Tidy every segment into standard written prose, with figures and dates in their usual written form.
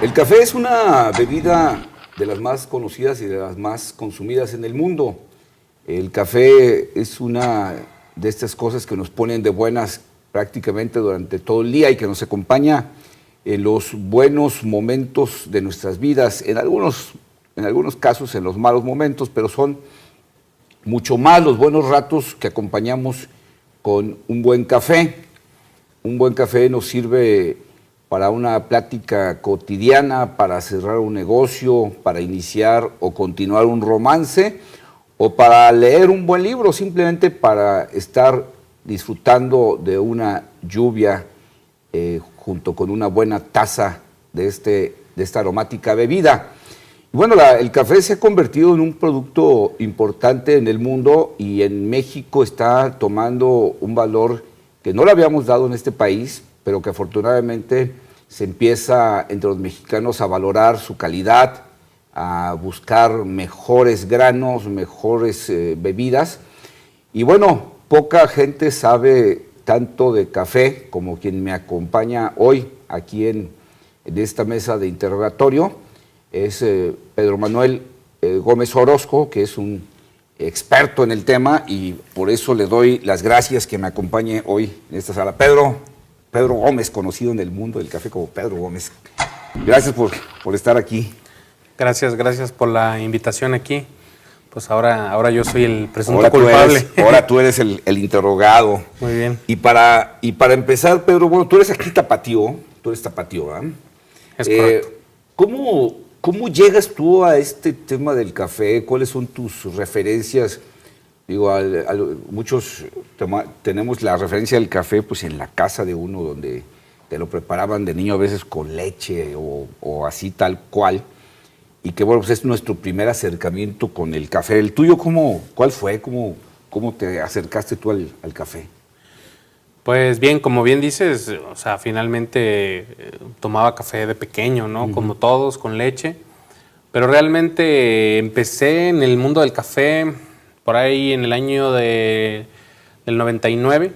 El café es una bebida de las más conocidas y de las más consumidas en el mundo. El café es una de estas cosas que nos ponen de buenas prácticamente durante todo el día y que nos acompaña en los buenos momentos de nuestras vidas, en algunos casos en los malos momentos, pero son mucho más los buenos ratos que acompañamos con un buen café. Un buen café nos sirve para una plática cotidiana, para cerrar un negocio, para iniciar o continuar un romance, o para leer un buen libro, simplemente para estar disfrutando de una lluvia junto con una buena taza de esta aromática bebida. Bueno, el café se ha convertido en un producto importante en el mundo y en México está tomando un valor que no le habíamos dado en este país, pero que afortunadamente se empieza entre los mexicanos a valorar su calidad, a buscar mejores granos, mejores bebidas. Y bueno, poca gente sabe tanto de café como quien me acompaña hoy aquí en esta mesa de interrogatorio. Es Pedro Manuel Gómez Orozco, que es un experto en el tema y por eso le doy las gracias que me acompañe hoy en esta sala. Pedro Gómez, conocido en el mundo del café como Pedro Gómez. Gracias por estar aquí. Gracias por la invitación aquí. Pues ahora yo soy el presunto culpable. Ahora tú eres el interrogado. Muy bien. Y para empezar, Pedro, bueno, tú eres aquí tapatío, ¿verdad? Es correcto. ¿Cómo llegas tú a este tema del café? ¿Cuáles son tus referencias? Digo, muchos tenemos la referencia del café pues en la casa de uno, donde te lo preparaban de niño a veces con leche o así tal cual. Y que bueno, pues es nuestro primer acercamiento con el café. ¿El tuyo cuál fue? ¿Cómo te acercaste tú al café? Pues bien, como bien dices, o sea, finalmente tomaba café de pequeño, ¿no? Como todos, con leche. Pero realmente empecé en el mundo del café por ahí en el año del 99,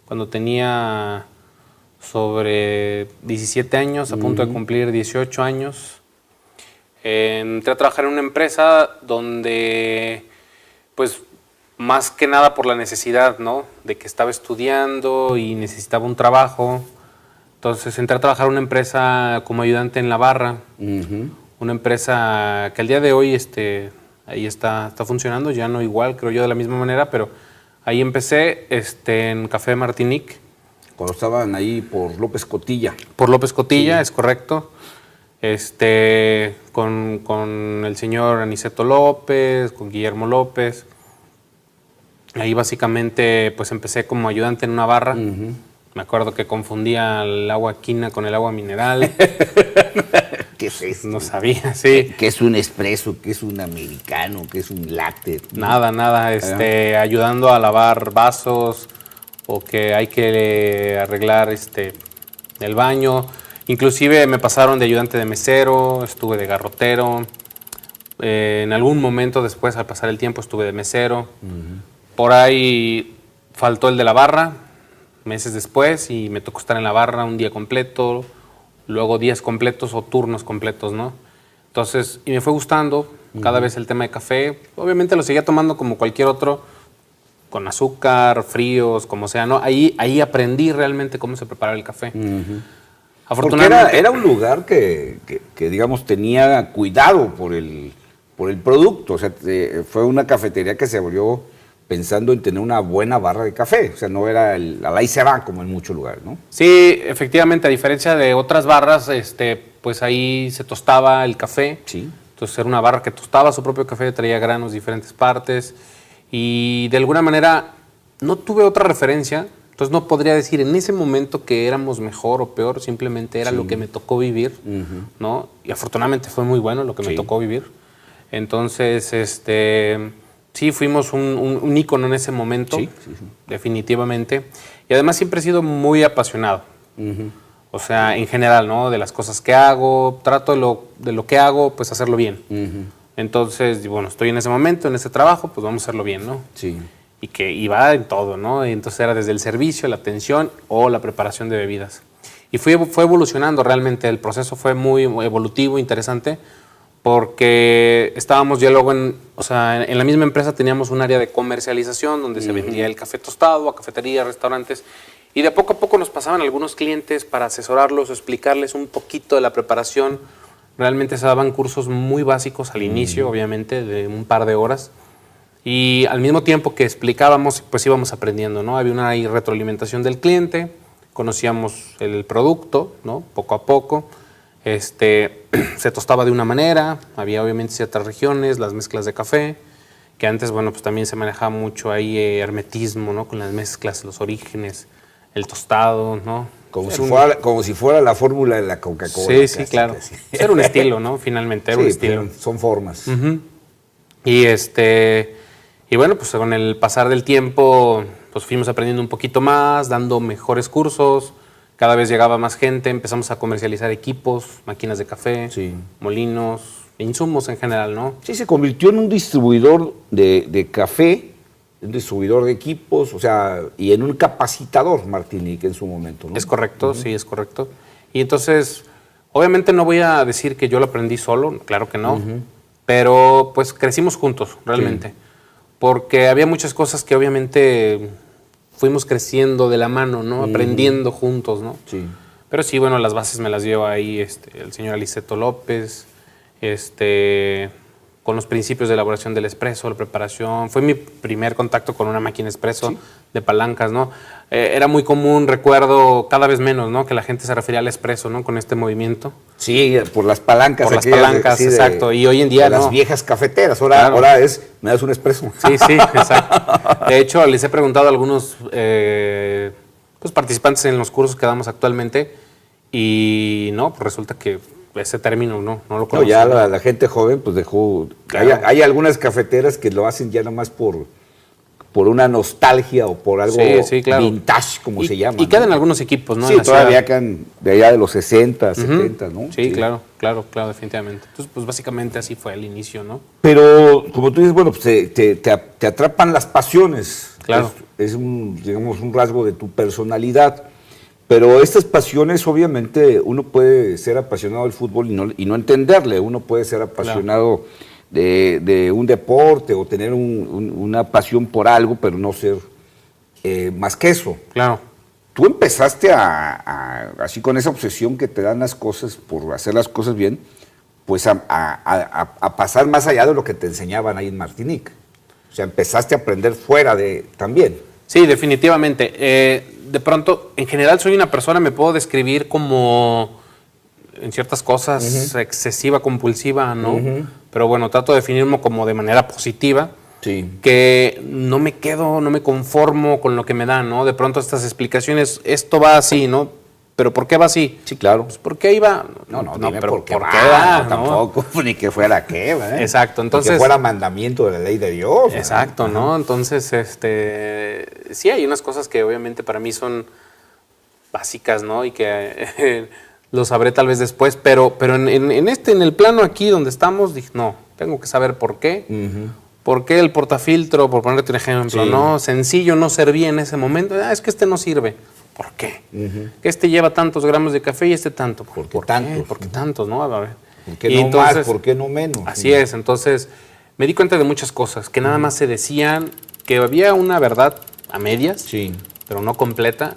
cuando tenía sobre 17 años, a punto de cumplir 18 años. Entré a trabajar en una empresa donde, pues, más que nada por la necesidad, ¿no? De que estaba estudiando y necesitaba un trabajo. Entonces entré a trabajar en una empresa como ayudante en la barra. Una empresa que al día de hoy ahí está funcionando, ya no igual, creo yo, de la misma manera, pero ahí empecé en Café Martinique. Cuando estaban ahí por López Cotilla. Por López Cotilla, sí. Es correcto. Con el señor Aniceto López, con Guillermo López. Ahí básicamente pues empecé como ayudante en una barra. Me acuerdo que confundía el agua quina con el agua mineral. ¿Qué es esto? No sabía, sí. ¿Qué es un espresso? ¿Qué es un americano? ¿Qué es un latte? Nada. Ayudando a lavar vasos o que hay que arreglar el baño. Inclusive me pasaron de ayudante de mesero, estuve de garrotero. En algún momento después, al pasar el tiempo, estuve de mesero. Por ahí faltó el de la barra, meses después, y me tocó estar en la barra un día completo, luego días completos o turnos completos, ¿no? Entonces, y me fue gustando cada vez el tema de café. Obviamente lo seguía tomando como cualquier otro, con azúcar, fríos, como sea, ¿no? Ahí aprendí realmente cómo se preparaba el café. Afortunadamente. Porque era un lugar que, digamos, tenía cuidado por el producto. O sea, fue una cafetería que se abrió pensando en tener una buena barra de café. O sea, no era al ahí se va como en muchos lugares, ¿no? Sí, efectivamente, a diferencia de otras barras, pues ahí se tostaba el café. Sí. Entonces era una barra que tostaba su propio café, traía granos de diferentes partes. Y de alguna manera no tuve otra referencia. Entonces no podría decir en ese momento que éramos mejor o peor, simplemente era lo que me tocó vivir, ¿no? Y afortunadamente fue muy bueno lo que me tocó vivir. Entonces, sí, fuimos un ícono en ese momento, definitivamente. Y además siempre he sido muy apasionado. O sea, en general, ¿no? De las cosas que hago, trato de lo que hago, pues hacerlo bien. Entonces, bueno, estoy en ese momento, en ese trabajo, pues vamos a hacerlo bien, ¿no? Sí. Y que iba en todo, ¿no? Y entonces era desde el servicio, la atención o la preparación de bebidas. Y fue evolucionando realmente, el proceso fue muy evolutivo, interesante, porque estábamos ya luego en la misma empresa teníamos un área de comercialización donde se vendía el café tostado a cafeterías, restaurantes, y de poco a poco nos pasaban algunos clientes para asesorarlos, explicarles un poquito de la preparación. Realmente se daban cursos muy básicos al inicio, obviamente, de un par de horas. Y al mismo tiempo que explicábamos, pues íbamos aprendiendo, ¿no? Había una retroalimentación del cliente, conocíamos el producto, ¿no? Poco a poco. Se tostaba de una manera, había obviamente ciertas regiones, las mezclas de café, que antes, bueno, pues también se manejaba mucho ahí hermetismo, ¿no? Con las mezclas, los orígenes, el tostado, ¿no? Como si fuera la fórmula de la Coca-Cola. Sí, sí, claro. Era un estilo, ¿no? Finalmente, era un estilo. Son formas. Y bueno, pues con el pasar del tiempo, pues fuimos aprendiendo un poquito más, dando mejores cursos, cada vez llegaba más gente, empezamos a comercializar equipos, máquinas de café, molinos, insumos en general, ¿no? Sí, se convirtió en un distribuidor de café, un distribuidor de equipos, o sea, y en un capacitador, Martinique, en su momento, ¿no? Es correcto, sí, es correcto. Y entonces, obviamente no voy a decir que yo lo aprendí solo, claro que no, pero pues crecimos juntos, realmente. Sí. Porque había muchas cosas que obviamente fuimos creciendo de la mano, ¿no? Aprendiendo juntos, ¿no? Sí. Pero sí, bueno, las bases me las lleva ahí el señor Aliceto López, con los principios de elaboración del espresso, la preparación. Fue mi primer contacto con una máquina espresso de palancas, ¿no? Era muy común, recuerdo, cada vez menos, ¿no? Que la gente se refería al espresso, ¿no? Con este movimiento. Sí, por las palancas. Por las palancas, exacto. Y hoy en día, ¿no? Las viejas cafeteras. Ahora es, me das un espresso. Sí, sí, exacto. De hecho, les he preguntado a algunos pues, participantes en los cursos que damos actualmente y no, pues resulta que ese término no lo conocen. No, ya la gente joven pues dejó... Claro. Hay algunas cafeteras que lo hacen ya nomás por una nostalgia o por algo claro. Vintage, como se llama. Y quedan algunos equipos, ¿no? Sí, todavía quedan de allá de los 60, 70, ¿no? Sí, claro, definitivamente. Entonces, pues básicamente así fue el inicio, ¿no? Pero, como tú dices, bueno, pues te atrapan las pasiones. Claro. Es digamos, un rasgo de tu personalidad. Pero estas pasiones, obviamente, uno puede ser apasionado del fútbol y no entenderle. Uno puede ser apasionado de un deporte o tener una pasión por algo, pero no ser más que eso. Claro. Tú empezaste así con esa obsesión que te dan las cosas, por hacer las cosas bien, pues a pasar más allá de lo que te enseñaban ahí en Martinique. O sea, empezaste a aprender fuera también. Sí, definitivamente. De pronto, en general soy una persona, me puedo describir como en ciertas cosas excesiva, compulsiva, ¿no? Pero bueno, trato de definirme como de manera positiva, que no me conformo con lo que me dan, ¿no? De pronto estas explicaciones, esto va así, ¿no? ¿Pero por qué va así? Sí, claro. Pues ¿por qué iba? No, pero ¿por qué va? No, tampoco, ni que fuera qué, ¿verdad? Exacto, entonces... Que fuera mandamiento de la ley de Dios. Exacto, ¿no? Entonces, sí hay unas cosas que obviamente para mí son básicas, ¿no? Y que lo sabré tal vez después, pero en el plano aquí donde estamos, dije, no, tengo que saber por qué. ¿Por qué el portafiltro, por ponerte un ejemplo, no? Sencillo, no servía en ese momento. Es que no sirve. ¿Por qué? Que lleva tantos gramos de café y tanto. ¿Por qué tantos? ¿Por qué tantos, no? A ver. ¿Por qué no más? ¿Por qué no menos? Así es. Entonces, me di cuenta de muchas cosas, que nada más se decían, que había una verdad a medias, pero no completa,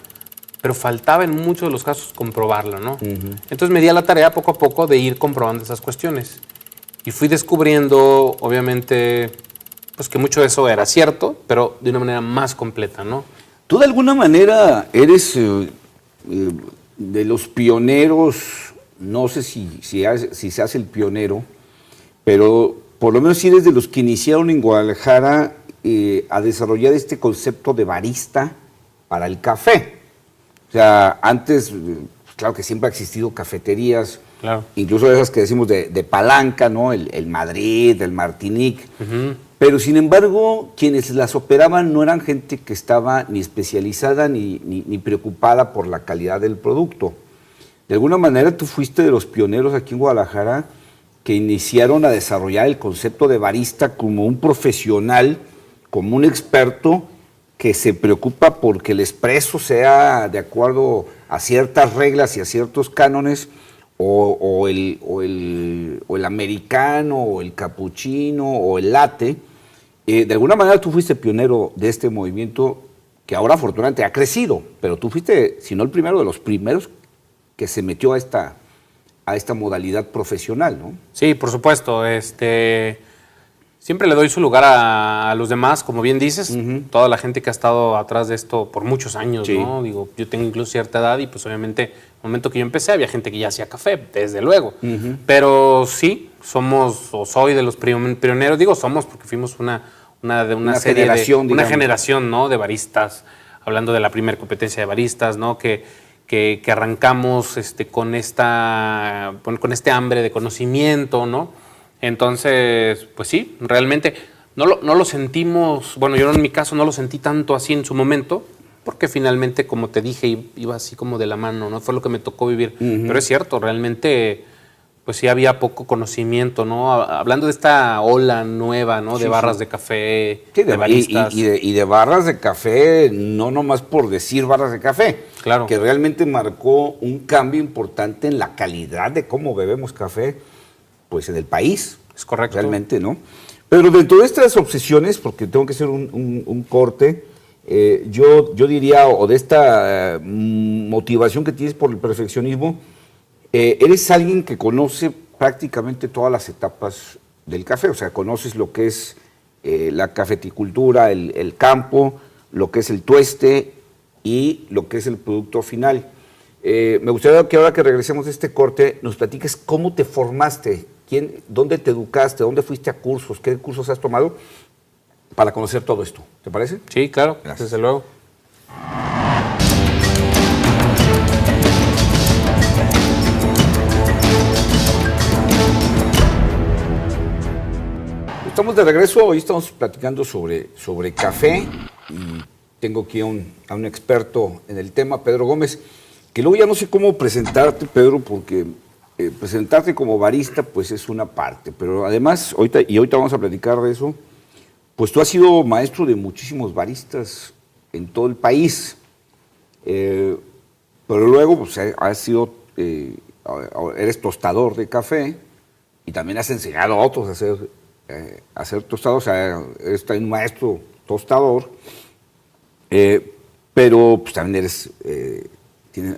pero faltaba en muchos de los casos comprobarla, ¿no? Entonces me di a la tarea poco a poco de ir comprobando esas cuestiones. Y fui descubriendo, obviamente, pues que mucho de eso era cierto, pero de una manera más completa, ¿no? Tú de alguna manera eres de los pioneros, no sé si se hace el pionero, pero por lo menos sí eres de los que iniciaron en Guadalajara a desarrollar este concepto de barista para el café. O sea, antes, claro que siempre ha existido cafeterías, incluso esas que decimos de palanca, ¿no? El Madrid, el Martinique. Pero sin embargo, quienes las operaban no eran gente que estaba ni especializada ni preocupada por la calidad del producto. De alguna manera tú fuiste de los pioneros aquí en Guadalajara que iniciaron a desarrollar el concepto de barista como un profesional, como un experto que se preocupa porque el espresso sea de acuerdo a ciertas reglas y a ciertos cánones, o el americano, o el capuchino, o el latte. De alguna manera tú fuiste pionero de este movimiento que ahora afortunadamente ha crecido, pero tú fuiste, si no el primero, de los primeros que se metió a esta modalidad profesional, ¿no? Sí, por supuesto. Siempre le doy su lugar a los demás, como bien dices, toda la gente que ha estado atrás de esto por muchos años, Sí. ¿no? Digo, yo tengo incluso cierta edad y pues obviamente, en el momento que yo empecé había gente que ya hacía café, desde luego. Pero sí, soy de los pioneros, digo somos porque fuimos una serie generación, una digamos. generación, ¿no? De baristas, hablando de la primera competencia de baristas, ¿no? Que arrancamos con este hambre de conocimiento, ¿no? Entonces, pues sí, realmente no lo sentimos, bueno, yo en mi caso no lo sentí tanto así en su momento, porque finalmente, como te dije, iba así como de la mano, ¿no? Fue lo que me tocó vivir. Pero es cierto, realmente, pues sí había poco conocimiento, ¿no? Hablando de esta ola nueva, ¿no? De barras de café, Sí, de baristas. y de barras de café, no nomás por decir barras de café, Claro. que realmente marcó un cambio importante en la calidad de cómo bebemos café, pues en el país. Es correcto. Realmente, ¿no? Pero dentro de estas obsesiones, porque tengo que hacer un corte, yo diría, o de esta motivación que tienes por el perfeccionismo, eres alguien que conoce prácticamente todas las etapas del café, o sea, conoces lo que es la cafeticultura, el campo, lo que es el tueste y lo que es el producto final. Me gustaría que ahora que regresemos de este corte nos platiques cómo te formaste, dónde te educaste, dónde fuiste a cursos, qué cursos has tomado para conocer todo esto. ¿Te parece? Sí, claro, Gracias. desde luego. Estamos de regreso, hoy estamos platicando sobre café y tengo aquí a un experto en el tema, Pedro Gómez, que luego ya no sé cómo presentarte, Pedro, porque presentarte como barista pues es una parte, pero además, ahorita vamos a platicar de eso, pues tú has sido maestro de muchísimos baristas en todo el país, pero luego pues has sido, eres tostador de café y también has enseñado a otros a hacer tostados, o sea, eres también un maestro tostador, pero pues también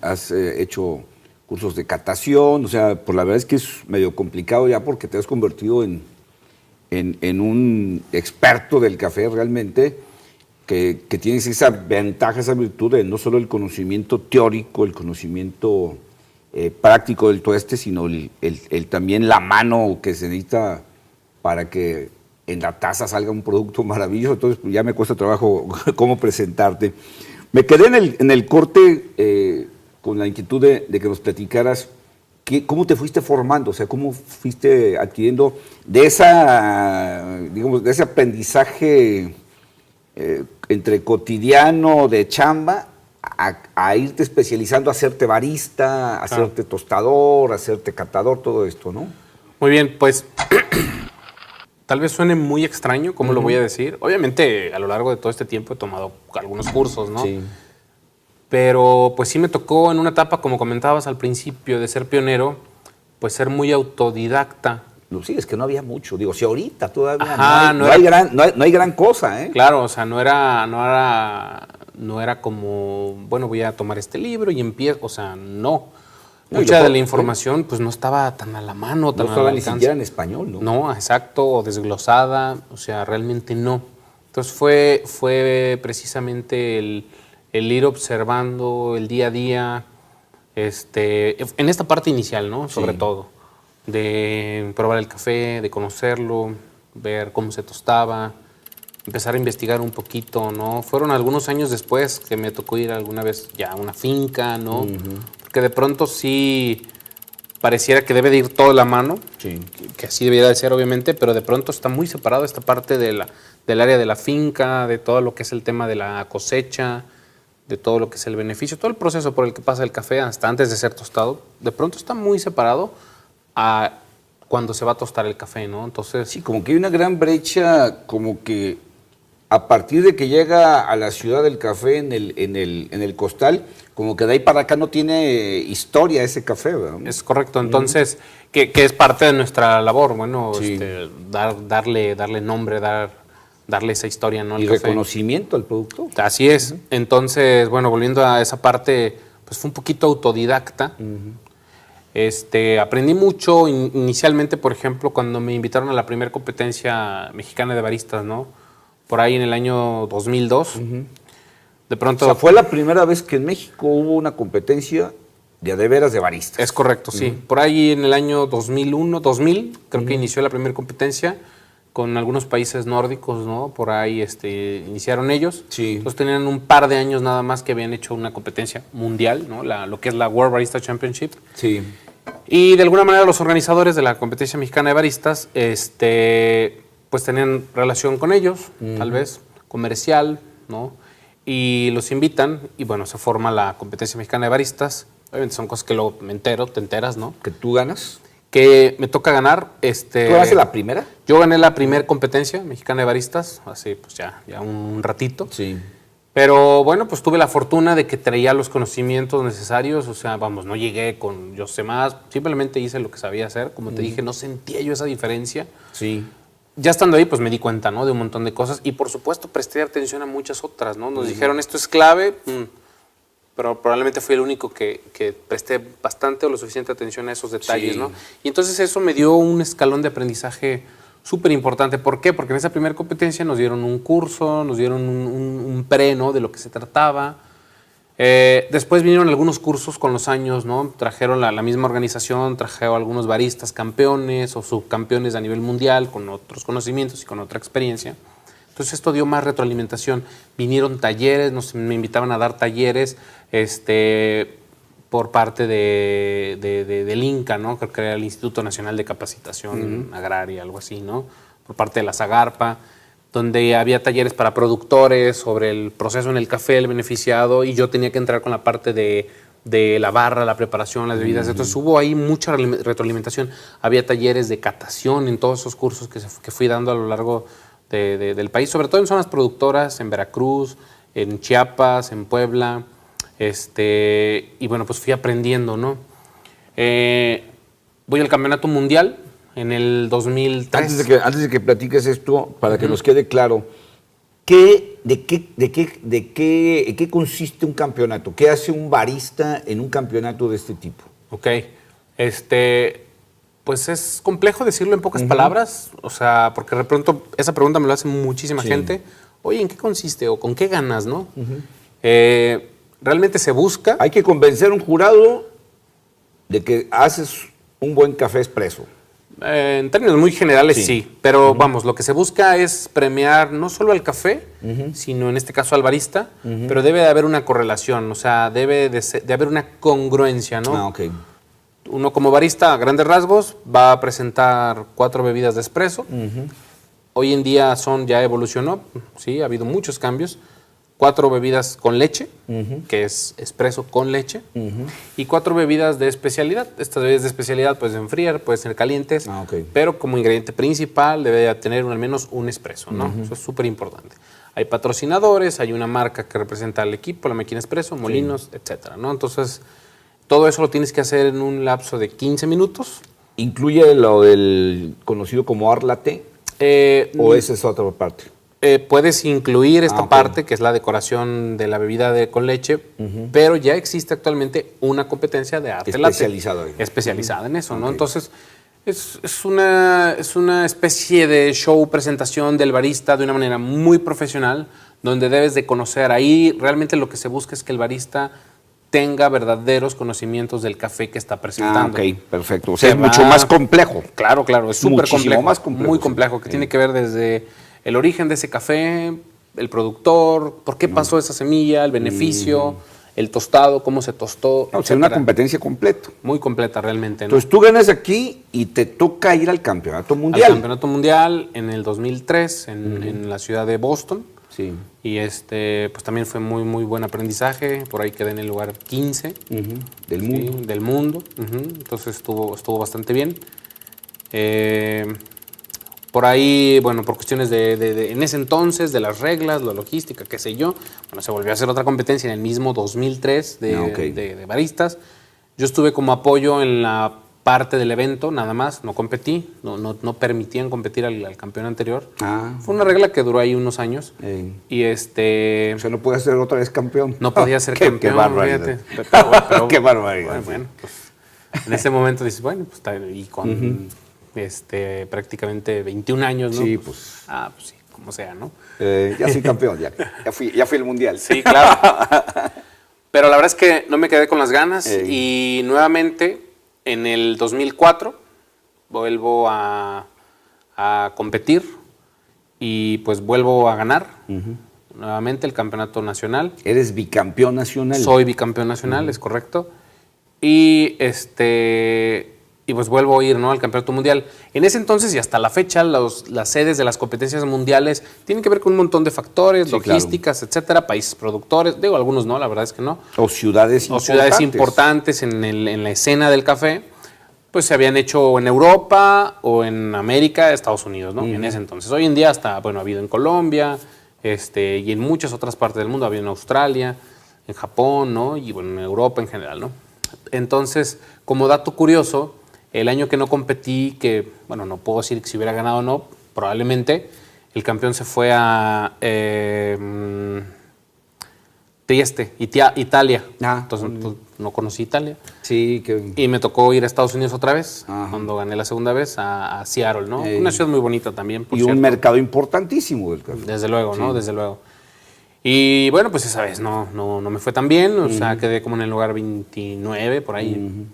has hecho cursos de catación, o sea, por la verdad es que es medio complicado ya porque te has convertido en un experto del café realmente, que tienes esa ventaja, esa virtud de no solo el conocimiento teórico, el conocimiento práctico del tueste, sino también la mano que se necesita para que en la taza salga un producto maravilloso. Entonces pues, ya me cuesta trabajo cómo presentarte. Me quedé en el corte con la inquietud de que nos platicaras cómo te fuiste formando, o sea, cómo fuiste adquiriendo de ese aprendizaje entre cotidiano de chamba a irte especializando, a hacerte barista, a hacerte tostador, a hacerte catador, todo esto, ¿no? Muy bien, pues tal vez suene muy extraño, ¿cómo lo voy a decir? Obviamente, a lo largo de todo este tiempo he tomado algunos cursos, ¿no? Sí. Pero pues sí me tocó en una etapa, como comentabas al principio, de ser pionero, pues ser muy autodidacta. No, sí, es que no había mucho. Digo, si ahorita todavía Ajá, no hay gran cosa, ¿eh? Claro, o sea, no era como, bueno, voy a tomar este libro y empiezo, o sea, no. No, Mucha de la información pues no estaba tan a la mano, tan no estaba al ni alcance. siquiera en español, ¿no? No, exacto, o desglosada, o sea, realmente no. Entonces fue precisamente el ir observando el día a día, en esta parte inicial, ¿no? Sobre todo, de probar el café, de conocerlo, ver cómo se tostaba, empezar a investigar un poquito, ¿no? Fueron algunos años después que me tocó ir alguna vez ya a una finca, ¿no? Porque de pronto sí pareciera que debe de ir todo la mano, que así debería de ser obviamente, pero de pronto está muy separado esta parte del área de la finca, de todo lo que es el tema de la cosecha, de todo lo que es el beneficio, todo el proceso por el que pasa el café hasta antes de ser tostado, de pronto está muy separado a cuando se va a tostar el café, ¿no? Entonces, Sí, como que hay una gran brecha, como que a partir de que llega a la ciudad del café en el costal, como que de ahí para acá no tiene historia ese café, ¿verdad? Es correcto, entonces, que es parte de nuestra labor, bueno, Sí. darle nombre, darle esa historia, ¿no? Al Y café. reconocimiento al producto. Así es. Entonces, bueno, volviendo a esa parte, pues fue un poquito autodidacta. Aprendí mucho inicialmente, por ejemplo, cuando me invitaron a la primera competencia mexicana de baristas, ¿no? Por ahí en el año 2002. De pronto... O sea, fue la primera vez que en México hubo una competencia de veras de baristas. Es correcto, sí. Por ahí en el año 2001, creo que inició la primera competencia con algunos países nórdicos, ¿no? Por ahí iniciaron ellos. Sí. Entonces tenían un par de años nada más que habían hecho una competencia mundial, ¿no? Lo que es la World Barista Championship. Sí. Y de alguna manera los organizadores de la competencia mexicana de baristas, pues tenían relación con ellos, tal vez, comercial, ¿no? Y los invitan y bueno, se forma la competencia mexicana de baristas. Obviamente son cosas que luego te enteras, ¿no? ¿Que tú ganas? Que me toca ganar. ¿Tú ganaste la primera? Yo gané la primera competencia mexicana de baristas, hace pues ya un ratito. Sí. Pero bueno, pues tuve la fortuna de que traía los conocimientos necesarios, o sea, vamos, no llegué con yo sé más, simplemente hice lo que sabía hacer. Como te dije, no sentía yo esa diferencia. Sí. Ya estando ahí, pues me di cuenta, ¿no? De un montón de cosas y por supuesto presté atención a muchas otras, ¿no? Nos dijeron esto es clave, pero probablemente fui el único que presté bastante o lo suficiente atención a esos detalles, Sí. ¿no? Y entonces eso me dio un escalón de aprendizaje súper importante. ¿Por qué? Porque en esa primera competencia nos dieron un curso, nos dieron un pre, ¿no? De lo que se trataba. Después vinieron algunos cursos con los años, ¿no? Trajeron la misma organización, trajeron algunos baristas campeones o subcampeones a nivel mundial con otros conocimientos y con otra experiencia. Entonces esto dio más retroalimentación. Vinieron talleres, me invitaban a dar talleres por parte del INCA, ¿no? Creo que era el Instituto Nacional de Capacitación Agraria, algo así, ¿no? Por parte de la Zagarpa, donde había talleres para productores sobre el proceso en el café, el beneficiado, y yo tenía que entrar con la parte de la barra, la preparación, las bebidas. Entonces hubo ahí mucha retroalimentación. Había talleres de catación en todos esos cursos que fui dando a lo largo del país, sobre todo en zonas productoras, en Veracruz, en Chiapas, en Puebla. Y bueno, pues fui aprendiendo, ¿no? Voy al Campeonato Mundial en el 2003. Antes de que platiques esto, para que nos quede claro, ¿en qué consiste un campeonato? ¿Qué hace un barista en un campeonato de este tipo? Ok. Pues es complejo decirlo en pocas palabras, o sea, porque de pronto esa pregunta me lo hace muchísima gente. Oye, ¿en qué consiste o con qué ganas, no? Realmente se busca... Hay que convencer a un jurado de que haces un buen café expreso. En términos muy generales, sí. Pero vamos, lo que se busca es premiar no solo al café, sino en este caso al barista, pero debe de haber una correlación, o sea, debe de haber una congruencia, ¿no? Ah, ok. Uno como barista, a grandes rasgos, va a presentar 4 bebidas de espresso. Hoy en día ya evolucionó, sí, ha habido muchos cambios. 4 bebidas con leche, que es espresso con leche, y 4 bebidas de especialidad. Estas bebidas de especialidad pueden enfriar, pueden ser calientes, pero como ingrediente principal debe tener al menos un espresso, ¿no? Eso es súper importante. Hay patrocinadores, hay una marca que representa al equipo, la máquina espresso, molinos, etcétera, ¿no? Entonces, todo eso lo tienes que hacer en un lapso de 15 minutos. ¿Incluye lo del conocido como art latte? ¿O esa es otra parte? Puedes incluir esta parte, que es la decoración de la bebida con leche, pero ya existe actualmente una competencia de arte latte. Especializada en eso, ¿no? Entonces, es una especie de show, presentación del barista de una manera muy profesional, donde debes de conocer. Ahí realmente lo que se busca es que el barista tenga verdaderos conocimientos del café que está presentando. Ok, perfecto. O sea, es mucho más complejo. Claro, es súper complejo. Más complejo. Muy complejo, que tiene que ver desde el origen de ese café, el productor, por qué pasó esa semilla, el beneficio, el tostado, cómo se tostó. O sea, una competencia completa. Muy completa realmente, ¿no? Entonces tú ganas aquí y te toca ir al Campeonato Mundial. Al Campeonato Mundial en el 2003 en la ciudad de Boston. Sí. Y pues también fue muy, muy buen aprendizaje. Por ahí quedé en el lugar 15 del mundo. Sí, del mundo. Entonces estuvo bastante bien. Por ahí, bueno, por cuestiones en ese entonces, de las reglas, la logística, qué sé yo, bueno, se volvió a hacer otra competencia en el mismo 2003 de baristas. Yo estuve como apoyo en la parte del evento, nada más, no competí, no permitían competir al campeón anterior. Fue una regla que duró ahí unos años. Y O sea, no puede ser otra vez campeón. no podía ser campeón. Qué barbaridad. Pero, Qué barbaridad. Bueno, pues, en ese momento dices, bueno, pues está, y con prácticamente 21 años, ¿no? Sí, pues. Pues sí, como sea, ¿no? Ya soy campeón, ya fui al mundial. Sí, claro. Pero la verdad es que no me quedé con las ganas y nuevamente en el 2004 vuelvo a competir y pues vuelvo a ganar nuevamente el campeonato nacional. ¿Eres bicampeón nacional? Soy bicampeón nacional, es correcto. Y pues vuelvo a ir, ¿no?, al campeonato mundial. En ese entonces y hasta la fecha, las sedes de las competencias mundiales tienen que ver con un montón de factores, logísticas, etcétera, países productores, digo, algunos no, la verdad es que no. O ciudades importantes en la escena del café, pues se habían hecho en Europa o en América, Estados Unidos, ¿no? En ese entonces. Hoy en día hasta, bueno, ha habido en Colombia, y en muchas otras partes del mundo, ha habido en Australia, en Japón, ¿no? Y bueno, en Europa en general, ¿no? Entonces, como dato curioso, el año que no competí, que, bueno, no puedo decir que si hubiera ganado o no, probablemente, el campeón se fue a Trieste, Italia. Entonces, no conocí Italia. Sí. Y me tocó ir a Estados Unidos otra vez, cuando gané la segunda vez, a Seattle, ¿no? Una ciudad muy bonita también, por cierto. Un mercado importantísimo del café. Desde luego, ¿no? Desde luego. Y bueno, pues esa vez no me fue tan bien, o sea, quedé como en el lugar 29, por ahí.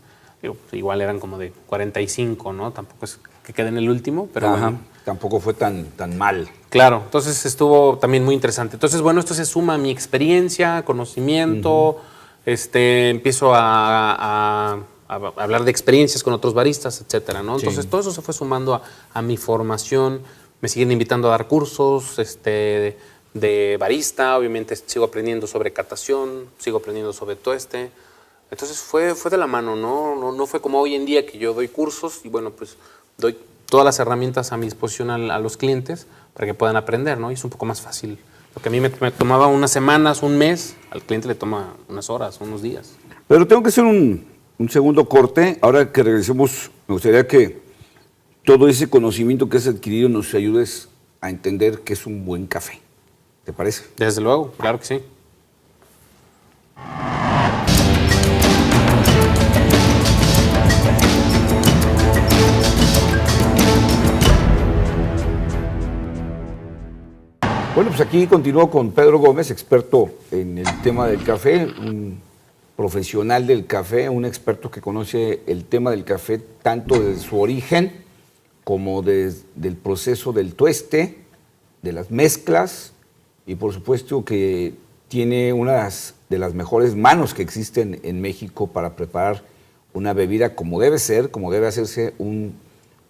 Digo, igual eran como de 45, ¿no? Tampoco es que quede en el último, pero bueno. Tampoco fue tan mal. Claro, entonces estuvo también muy interesante. Entonces, bueno, esto se suma a mi experiencia, conocimiento, empiezo a hablar de experiencias con otros baristas, etcétera, ¿no? Entonces, todo eso se fue sumando a mi formación. Me siguen invitando a dar cursos, de barista, obviamente sigo aprendiendo sobre catación, sigo aprendiendo sobre tueste. Entonces fue de la mano, no fue como hoy en día que yo doy cursos y bueno, pues doy todas las herramientas a mi disposición a los clientes para que puedan aprender, ¿no? Y es un poco más fácil. Lo que a mí me tomaba unas semanas, un mes, al cliente le toma unas horas, unos días. Pero tengo que hacer un segundo corte. Ahora que regresemos, me gustaría que todo ese conocimiento que has adquirido nos ayudes a entender qué es un buen café. ¿Te parece? Desde luego, claro que sí. Bueno, pues aquí continúo con Pedro Gómez, experto en el tema del café, un profesional del café, un experto que conoce el tema del café tanto desde su origen como desde el proceso del tueste, de las mezclas, y por supuesto que tiene una de las mejores manos que existen en México para preparar una bebida como debe ser, como debe hacerse un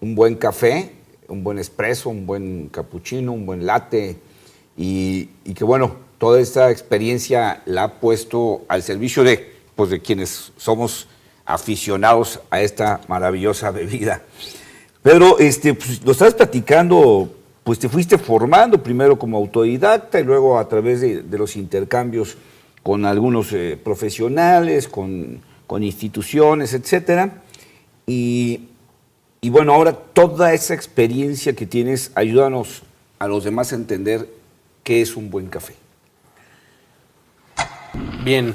buen café, un buen espresso, un buen cappuccino, un buen latte, y que bueno, toda esta experiencia la ha puesto al servicio de quienes somos aficionados a esta maravillosa bebida. Pedro, pues, lo estabas platicando, pues te fuiste formando primero como autodidacta y luego a través de los intercambios con algunos profesionales, con instituciones, etcétera. Y bueno, ahora toda esa experiencia que tienes, ayúdanos a los demás a entender qué es un buen café. Bien.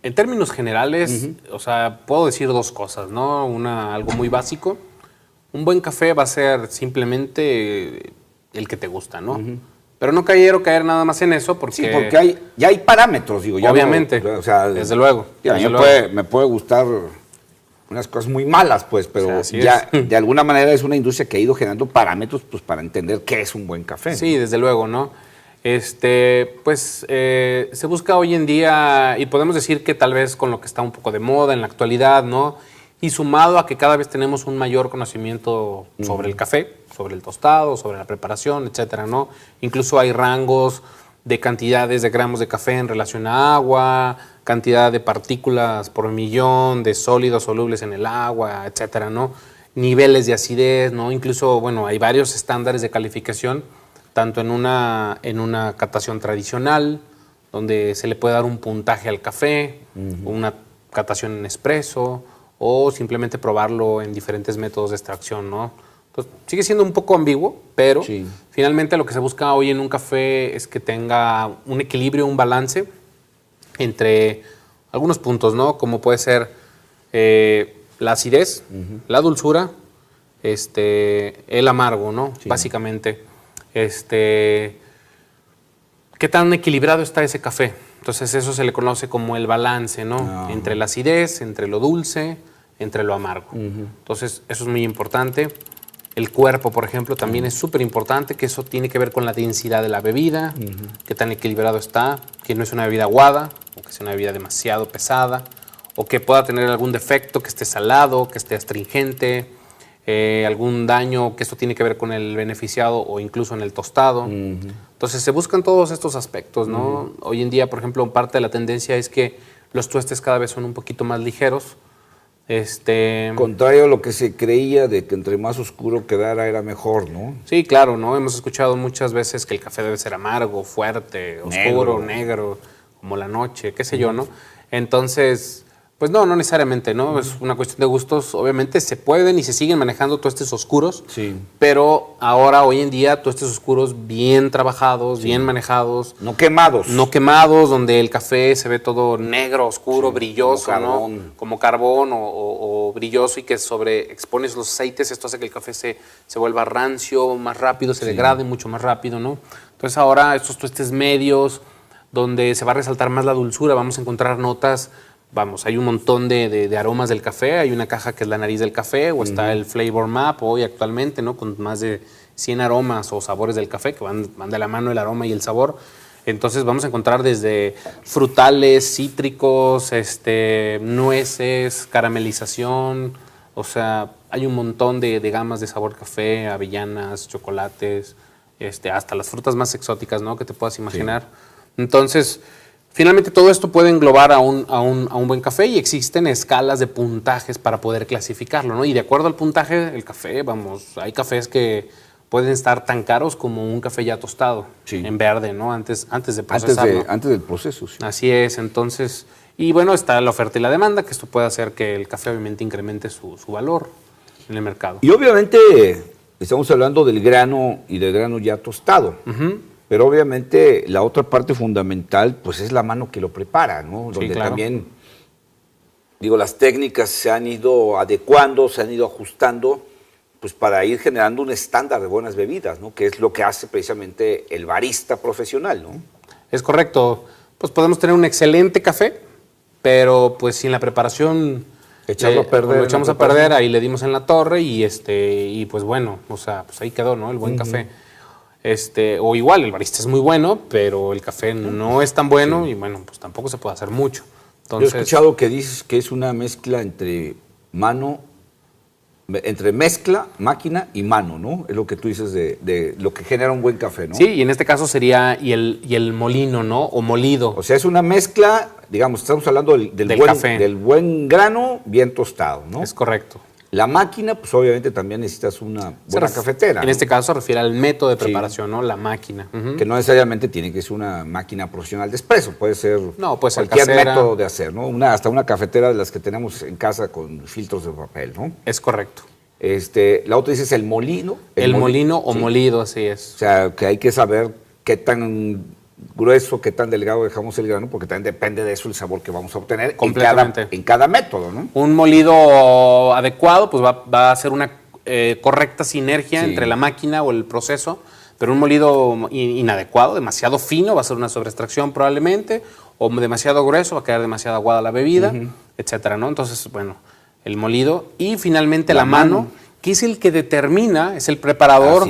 En términos generales, o sea, puedo decir dos cosas, ¿no? Algo muy básico. Un buen café va a ser simplemente el que te gusta, ¿no? Pero no quiero caer nada más en eso porque... Sí, porque ya hay parámetros, digo. Obviamente, o sea, desde luego. Me puede gustar unas cosas muy malas, pues, pero ya de alguna manera es una industria que ha ido generando parámetros pues, para entender qué es un buen café. Sí, desde luego, ¿no? Se busca hoy en día, y podemos decir que tal vez con lo que está un poco de moda en la actualidad, ¿no? Y sumado a que cada vez tenemos un mayor conocimiento sobre el café, sobre el tostado, sobre la preparación, etcétera, ¿no? Incluso hay rangos de cantidades de gramos de café en relación a agua, cantidad de partículas por millón, de sólidos solubles en el agua, etcétera, ¿no? niveles de acidez, ¿no? Incluso, bueno, hay varios estándares de calificación, tanto en una catación tradicional, donde se le puede dar un puntaje al café, una catación en espresso, o simplemente probarlo en diferentes métodos de extracción, ¿no? Entonces, sigue siendo un poco ambiguo, pero finalmente lo que se busca hoy en un café es que tenga un equilibrio, un balance entre algunos puntos, ¿no? Como puede ser la acidez, la dulzura, el amargo, ¿no? Sí. Básicamente, ¿qué tan equilibrado está ese café? Entonces eso se le conoce como el balance, ¿no? Entre la acidez, entre lo dulce, entre lo amargo. Entonces eso es muy importante. El cuerpo, por ejemplo, también es súper importante, que eso tiene que ver con la densidad de la bebida, qué tan equilibrado está, que no es una bebida aguada, o que sea una bebida demasiado pesada, o que pueda tener algún defecto, que esté salado, que esté astringente, algún daño, que esto tiene que ver con el beneficiado o incluso en el tostado. Entonces se buscan todos estos aspectos, ¿no? Hoy en día, por ejemplo, parte de la tendencia es que los tuestes cada vez son un poquito más ligeros. Contrario a lo que se creía de que entre más oscuro quedara era mejor, ¿no? Sí, claro, ¿no? Hemos escuchado muchas veces que el café debe ser amargo, fuerte, oscuro, negro, como la noche, qué sé yo, ¿no? Entonces, pues no necesariamente, ¿no? Es una cuestión de gustos. Obviamente se pueden y se siguen manejando tuestes oscuros, pero ahora, hoy en día, tuestes oscuros bien trabajados, bien manejados. No quemados. No quemados, donde el café se ve todo negro, oscuro, brilloso, como carbón, ¿no? Como carbón o brilloso, y que sobreexpones los aceites. Esto hace que el café se vuelva rancio más rápido, se degrade mucho más rápido, ¿no? Entonces ahora estos tuestes medios, donde se va a resaltar más la dulzura, vamos a encontrar notas. Vamos, hay un montón de aromas del café. Hay una caja que es la nariz del café, o está el Flavor Map hoy actualmente, ¿no? Con más de 100 aromas o sabores del café, que van de la mano el aroma y el sabor. Entonces vamos a encontrar desde frutales, cítricos, nueces, caramelización. O sea, hay un montón de gamas de sabor café, avellanas, chocolates, hasta las frutas más exóticas, ¿no? Que te puedas imaginar. Entonces, finalmente todo esto puede englobar a un buen café, y existen escalas de puntajes para poder clasificarlo, ¿no? Y de acuerdo al puntaje, el café, vamos, hay cafés que pueden estar tan caros como un café ya tostado, en verde, ¿no? Antes de procesarlo. Antes del proceso, sí. Así es, entonces, y bueno, está la oferta y la demanda, que esto puede hacer que el café obviamente incremente su valor en el mercado. Y obviamente estamos hablando del grano y del grano ya tostado. Pero obviamente la otra parte fundamental pues es la mano que lo prepara, ¿no? Donde también, digo, las técnicas se han ido adecuando, se han ido ajustando, pues para ir generando un estándar de buenas bebidas, ¿no? Que es lo que hace precisamente el barista profesional, ¿no? Es correcto. Pues podemos tener un excelente café, pero pues sin la preparación echarlo a perder, lo echamos a perder, ahí le dimos en la torre y pues bueno, o sea, pues ahí quedó, ¿no? El buen café. O igual, el barista es muy bueno, pero el café no es tan bueno, y bueno, pues tampoco se puede hacer mucho. Entonces, yo he escuchado que dices que es una mezcla entre mezcla, máquina y mano, ¿no? Es lo que tú dices de lo que genera un buen café, ¿no? Sí, y en este caso sería el molino, ¿no? O molido. O sea, es una mezcla, digamos, estamos hablando del café. Del buen grano bien tostado, ¿no? Es correcto. La máquina, pues obviamente también necesitas una buena cafetera. En este caso se refiere al método de preparación, ¿no? La máquina. Que no necesariamente tiene que ser una máquina profesional de espresso, puede ser cualquier casera, método de hacer, ¿no? Hasta una cafetera de las que tenemos en casa con filtros de papel, ¿no? Es correcto. La otra dice el molino. El molino o molido, así es. O sea, que hay que saber qué tan grueso, qué tan delgado dejamos el grano, porque también depende de eso el sabor que vamos a obtener en cada método, ¿no? Un molido adecuado pues va a hacer una correcta sinergia entre la máquina o el proceso, pero un molido inadecuado, demasiado fino, va a ser una sobreextracción probablemente, o demasiado grueso, va a quedar demasiado aguada la bebida, etcétera, ¿no? Entonces, bueno, el molido y finalmente la mano, que es el que determina, es el preparador,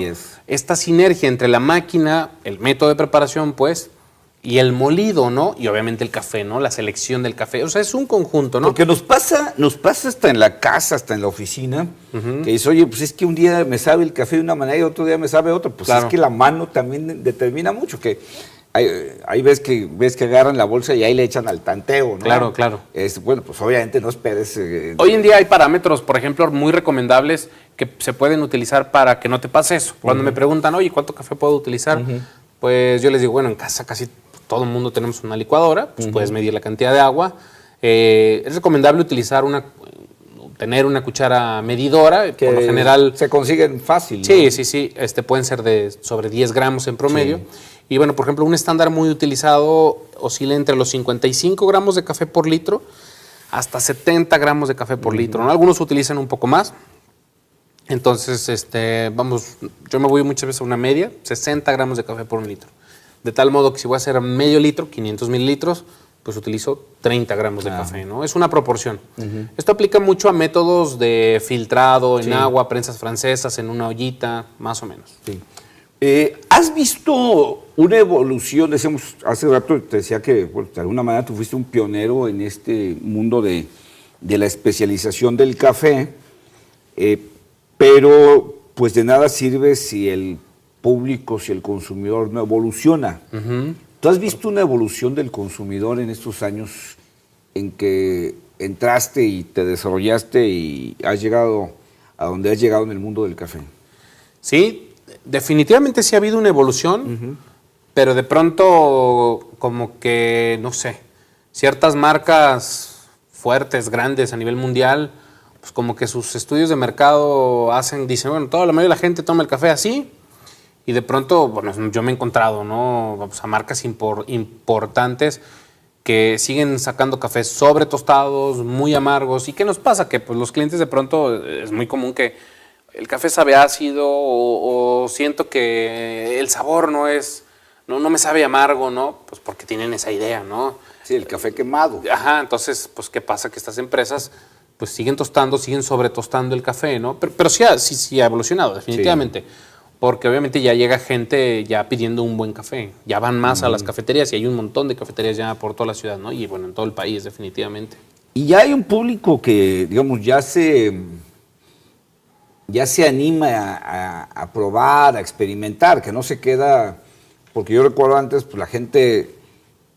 esta sinergia entre la máquina, el método de preparación, pues, y el molido, ¿no? Y obviamente el café, ¿no? La selección del café. O sea, es un conjunto, ¿no? Porque nos pasa hasta en la casa, hasta en la oficina, que dice, oye, pues es que un día me sabe el café de una manera y otro día me sabe otra. Pues es que la mano también determina mucho. Que Ahí ves que agarran la bolsa y ahí le echan al tanteo, ¿no? Claro, claro. Bueno, pues obviamente no esperes. Hoy en día hay parámetros, por ejemplo, muy recomendables que se pueden utilizar para que no te pase eso. Cuando me preguntan, oye, ¿cuánto café puedo utilizar? Pues yo les digo, bueno, en casa casi todo el mundo tenemos una licuadora, pues puedes medir la cantidad de agua. Es recomendable utilizar tener una cuchara medidora, que por lo general. Se consiguen fácil, ¿no? Sí. Pueden ser de sobre 10 gramos en promedio. Sí. Y bueno, por ejemplo, un estándar muy utilizado oscila entre los 55 gramos de café por litro hasta 70 gramos de café por litro, ¿no? Algunos utilizan un poco más. Entonces, yo me voy muchas veces a una media, 60 gramos de café por un litro. De tal modo que si voy a hacer medio litro, 500 mililitros, pues utilizo 30 gramos de café, ¿no? Es una proporción. Esto aplica mucho a métodos de filtrado en agua, prensas francesas, en una ollita, más o menos. Sí. ¿Has visto una evolución? Decíamos, hace rato te decía que, bueno, de alguna manera tú fuiste un pionero en este mundo de la especialización del café, pero pues de nada sirve si el público, si el consumidor no evoluciona. ¿Tú has visto una evolución del consumidor en estos años en que entraste y te desarrollaste y has llegado a donde has llegado en el mundo del café? Sí, definitivamente sí ha habido una evolución, pero de pronto como que, no sé, ciertas marcas fuertes, grandes a nivel mundial, pues como que sus estudios de mercado dicen, bueno, la mayoría de la gente toma el café así. Y de pronto, bueno, yo me he encontrado, ¿no? O sea, marcas importantes que siguen sacando cafés sobre tostados, muy amargos. ¿Y qué nos pasa? Que pues los clientes de pronto es muy común que el café sabe ácido o siento que el sabor no me sabe amargo, ¿no? Pues porque tienen esa idea, ¿no? Sí, el café quemado. Ajá, entonces, pues, ¿qué pasa? Que estas empresas pues siguen sobretostando el café, ¿no? Pero sí ha evolucionado, definitivamente. Sí. Porque obviamente ya llega gente ya pidiendo un buen café. Ya van más a las cafeterías y hay un montón de cafeterías ya por toda la ciudad, ¿no? Y bueno, en todo el país, definitivamente. Y ya hay un público que, digamos, ya se anima a probar, a experimentar, que no se queda... Porque yo recuerdo antes, pues la gente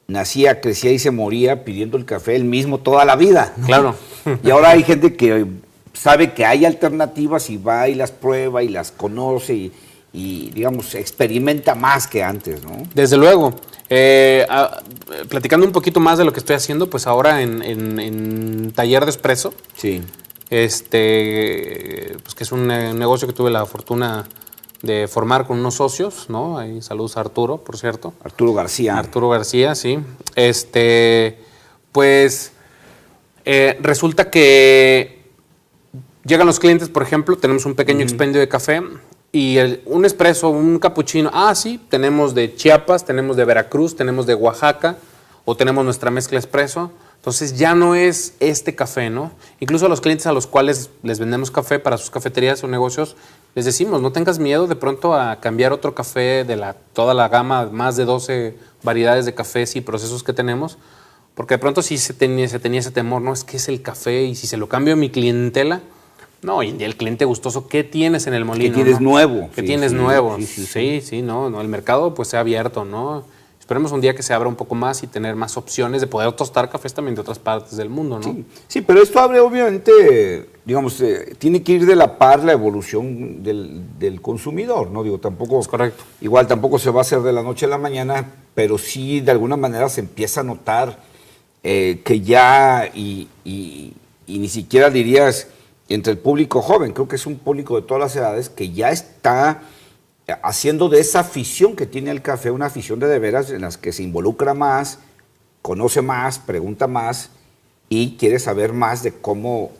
nacía, crecía y se moría pidiendo el café el mismo toda la vida, ¿no? Claro. Y ahora hay gente que sabe que hay alternativas y va y las prueba y las conoce y digamos, experimenta más que antes, ¿no? Desde luego. Platicando un poquito más de lo que estoy haciendo, pues ahora en Taller de Espresso. Sí. Pues que es un negocio que tuve la fortuna de formar con unos socios, ¿no? Ahí saludos a Arturo, por cierto. Arturo García. Arturo García, sí. Pues resulta que llegan los clientes, por ejemplo, tenemos un pequeño expendio de café y un espresso, un cappuccino. Ah, sí, tenemos de Chiapas, tenemos de Veracruz, tenemos de Oaxaca o tenemos nuestra mezcla espresso. Entonces ya no es este café, ¿no? Incluso a los clientes a los cuales les vendemos café para sus cafeterías o negocios, les decimos, no tengas miedo de pronto a cambiar otro café de toda la gama, más de 12 variedades de cafés y procesos que tenemos, porque de pronto sí se tenía ese temor, ¿no? Es que es el café y si se lo cambio a mi clientela, no, hoy en día el cliente gustoso, ¿qué tienes en el molino? ¿Qué tienes nuevo? ¿Qué tienes nuevo? Sí, no, el mercado pues se ha abierto, ¿no? Esperemos un día que se abra un poco más y tener más opciones de poder tostar cafés también de otras partes del mundo, ¿no? Sí, pero esto abre obviamente, digamos, tiene que ir de la par la evolución del consumidor, ¿no? Digo, tampoco... Es correcto. Igual tampoco se va a hacer de la noche a la mañana, pero sí de alguna manera se empieza a notar que ya, y ni siquiera dirías entre el público joven, creo que es un público de todas las edades que ya está haciendo de esa afición que tiene el café una afición de veras en las que se involucra más, conoce más, pregunta más y quiere saber más de cómo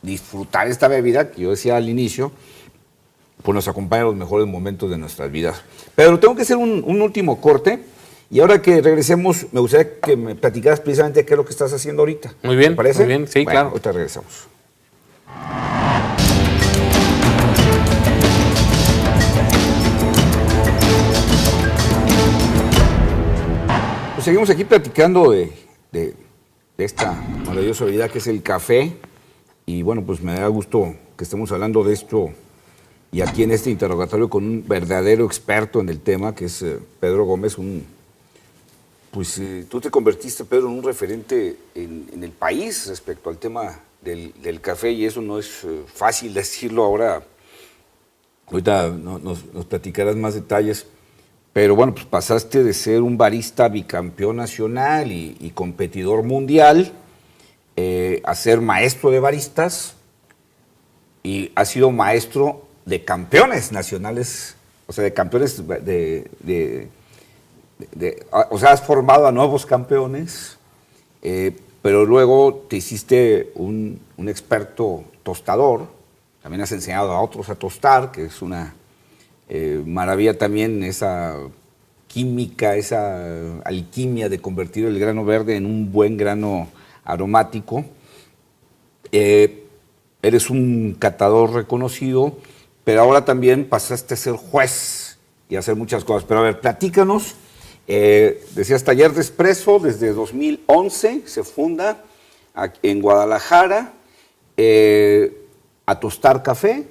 disfrutar esta bebida que yo decía al inicio, pues nos acompaña en los mejores momentos de nuestras vidas. Pero tengo que hacer un último corte y ahora que regresemos me gustaría que me platicaras precisamente qué es lo que estás haciendo ahorita. Muy bien, ¿te parece? Muy bien, sí, bueno, claro. Ahorita regresamos. Seguimos aquí platicando de esta maravillosa bebida que es el café y bueno, pues me da gusto que estemos hablando de esto y aquí en este interrogatorio con un verdadero experto en el tema que es Pedro Gómez, un Pues tú te convertiste, Pedro, en un referente en el país respecto al tema del café, y eso no es fácil decirlo ahora. Ahorita nos platicarás más detalles, pero bueno, pues pasaste de ser un barista bicampeón nacional y competidor mundial a ser maestro de baristas, y has sido maestro de campeones nacionales, o sea, de campeones o sea, has formado a nuevos campeones, pero luego te hiciste un experto tostador, también has enseñado a otros a tostar, que es una maravilla también esa química, esa alquimia de convertir el grano verde en un buen grano aromático. Eres un catador reconocido, pero ahora también pasaste a ser juez y a hacer muchas cosas. Pero a ver, platícanos. Decías Taller de Espresso, desde 2011 se funda en Guadalajara, a tostar café,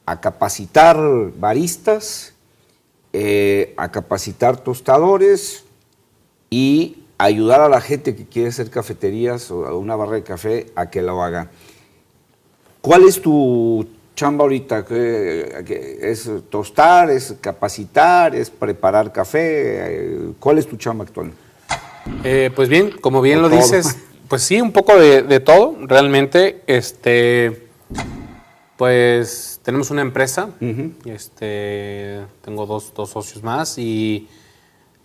a capacitar baristas, a capacitar tostadores y ayudar a la gente que quiere hacer cafeterías o una barra de café a que lo haga. ¿Cuál es tu chamba ahorita? ¿Es tostar, es capacitar, es preparar café? ¿Cuál es tu chamba actual? Pues bien, como bien lo dices, pues sí, un poco de todo. Realmente, pues tenemos una empresa, tengo dos socios más, y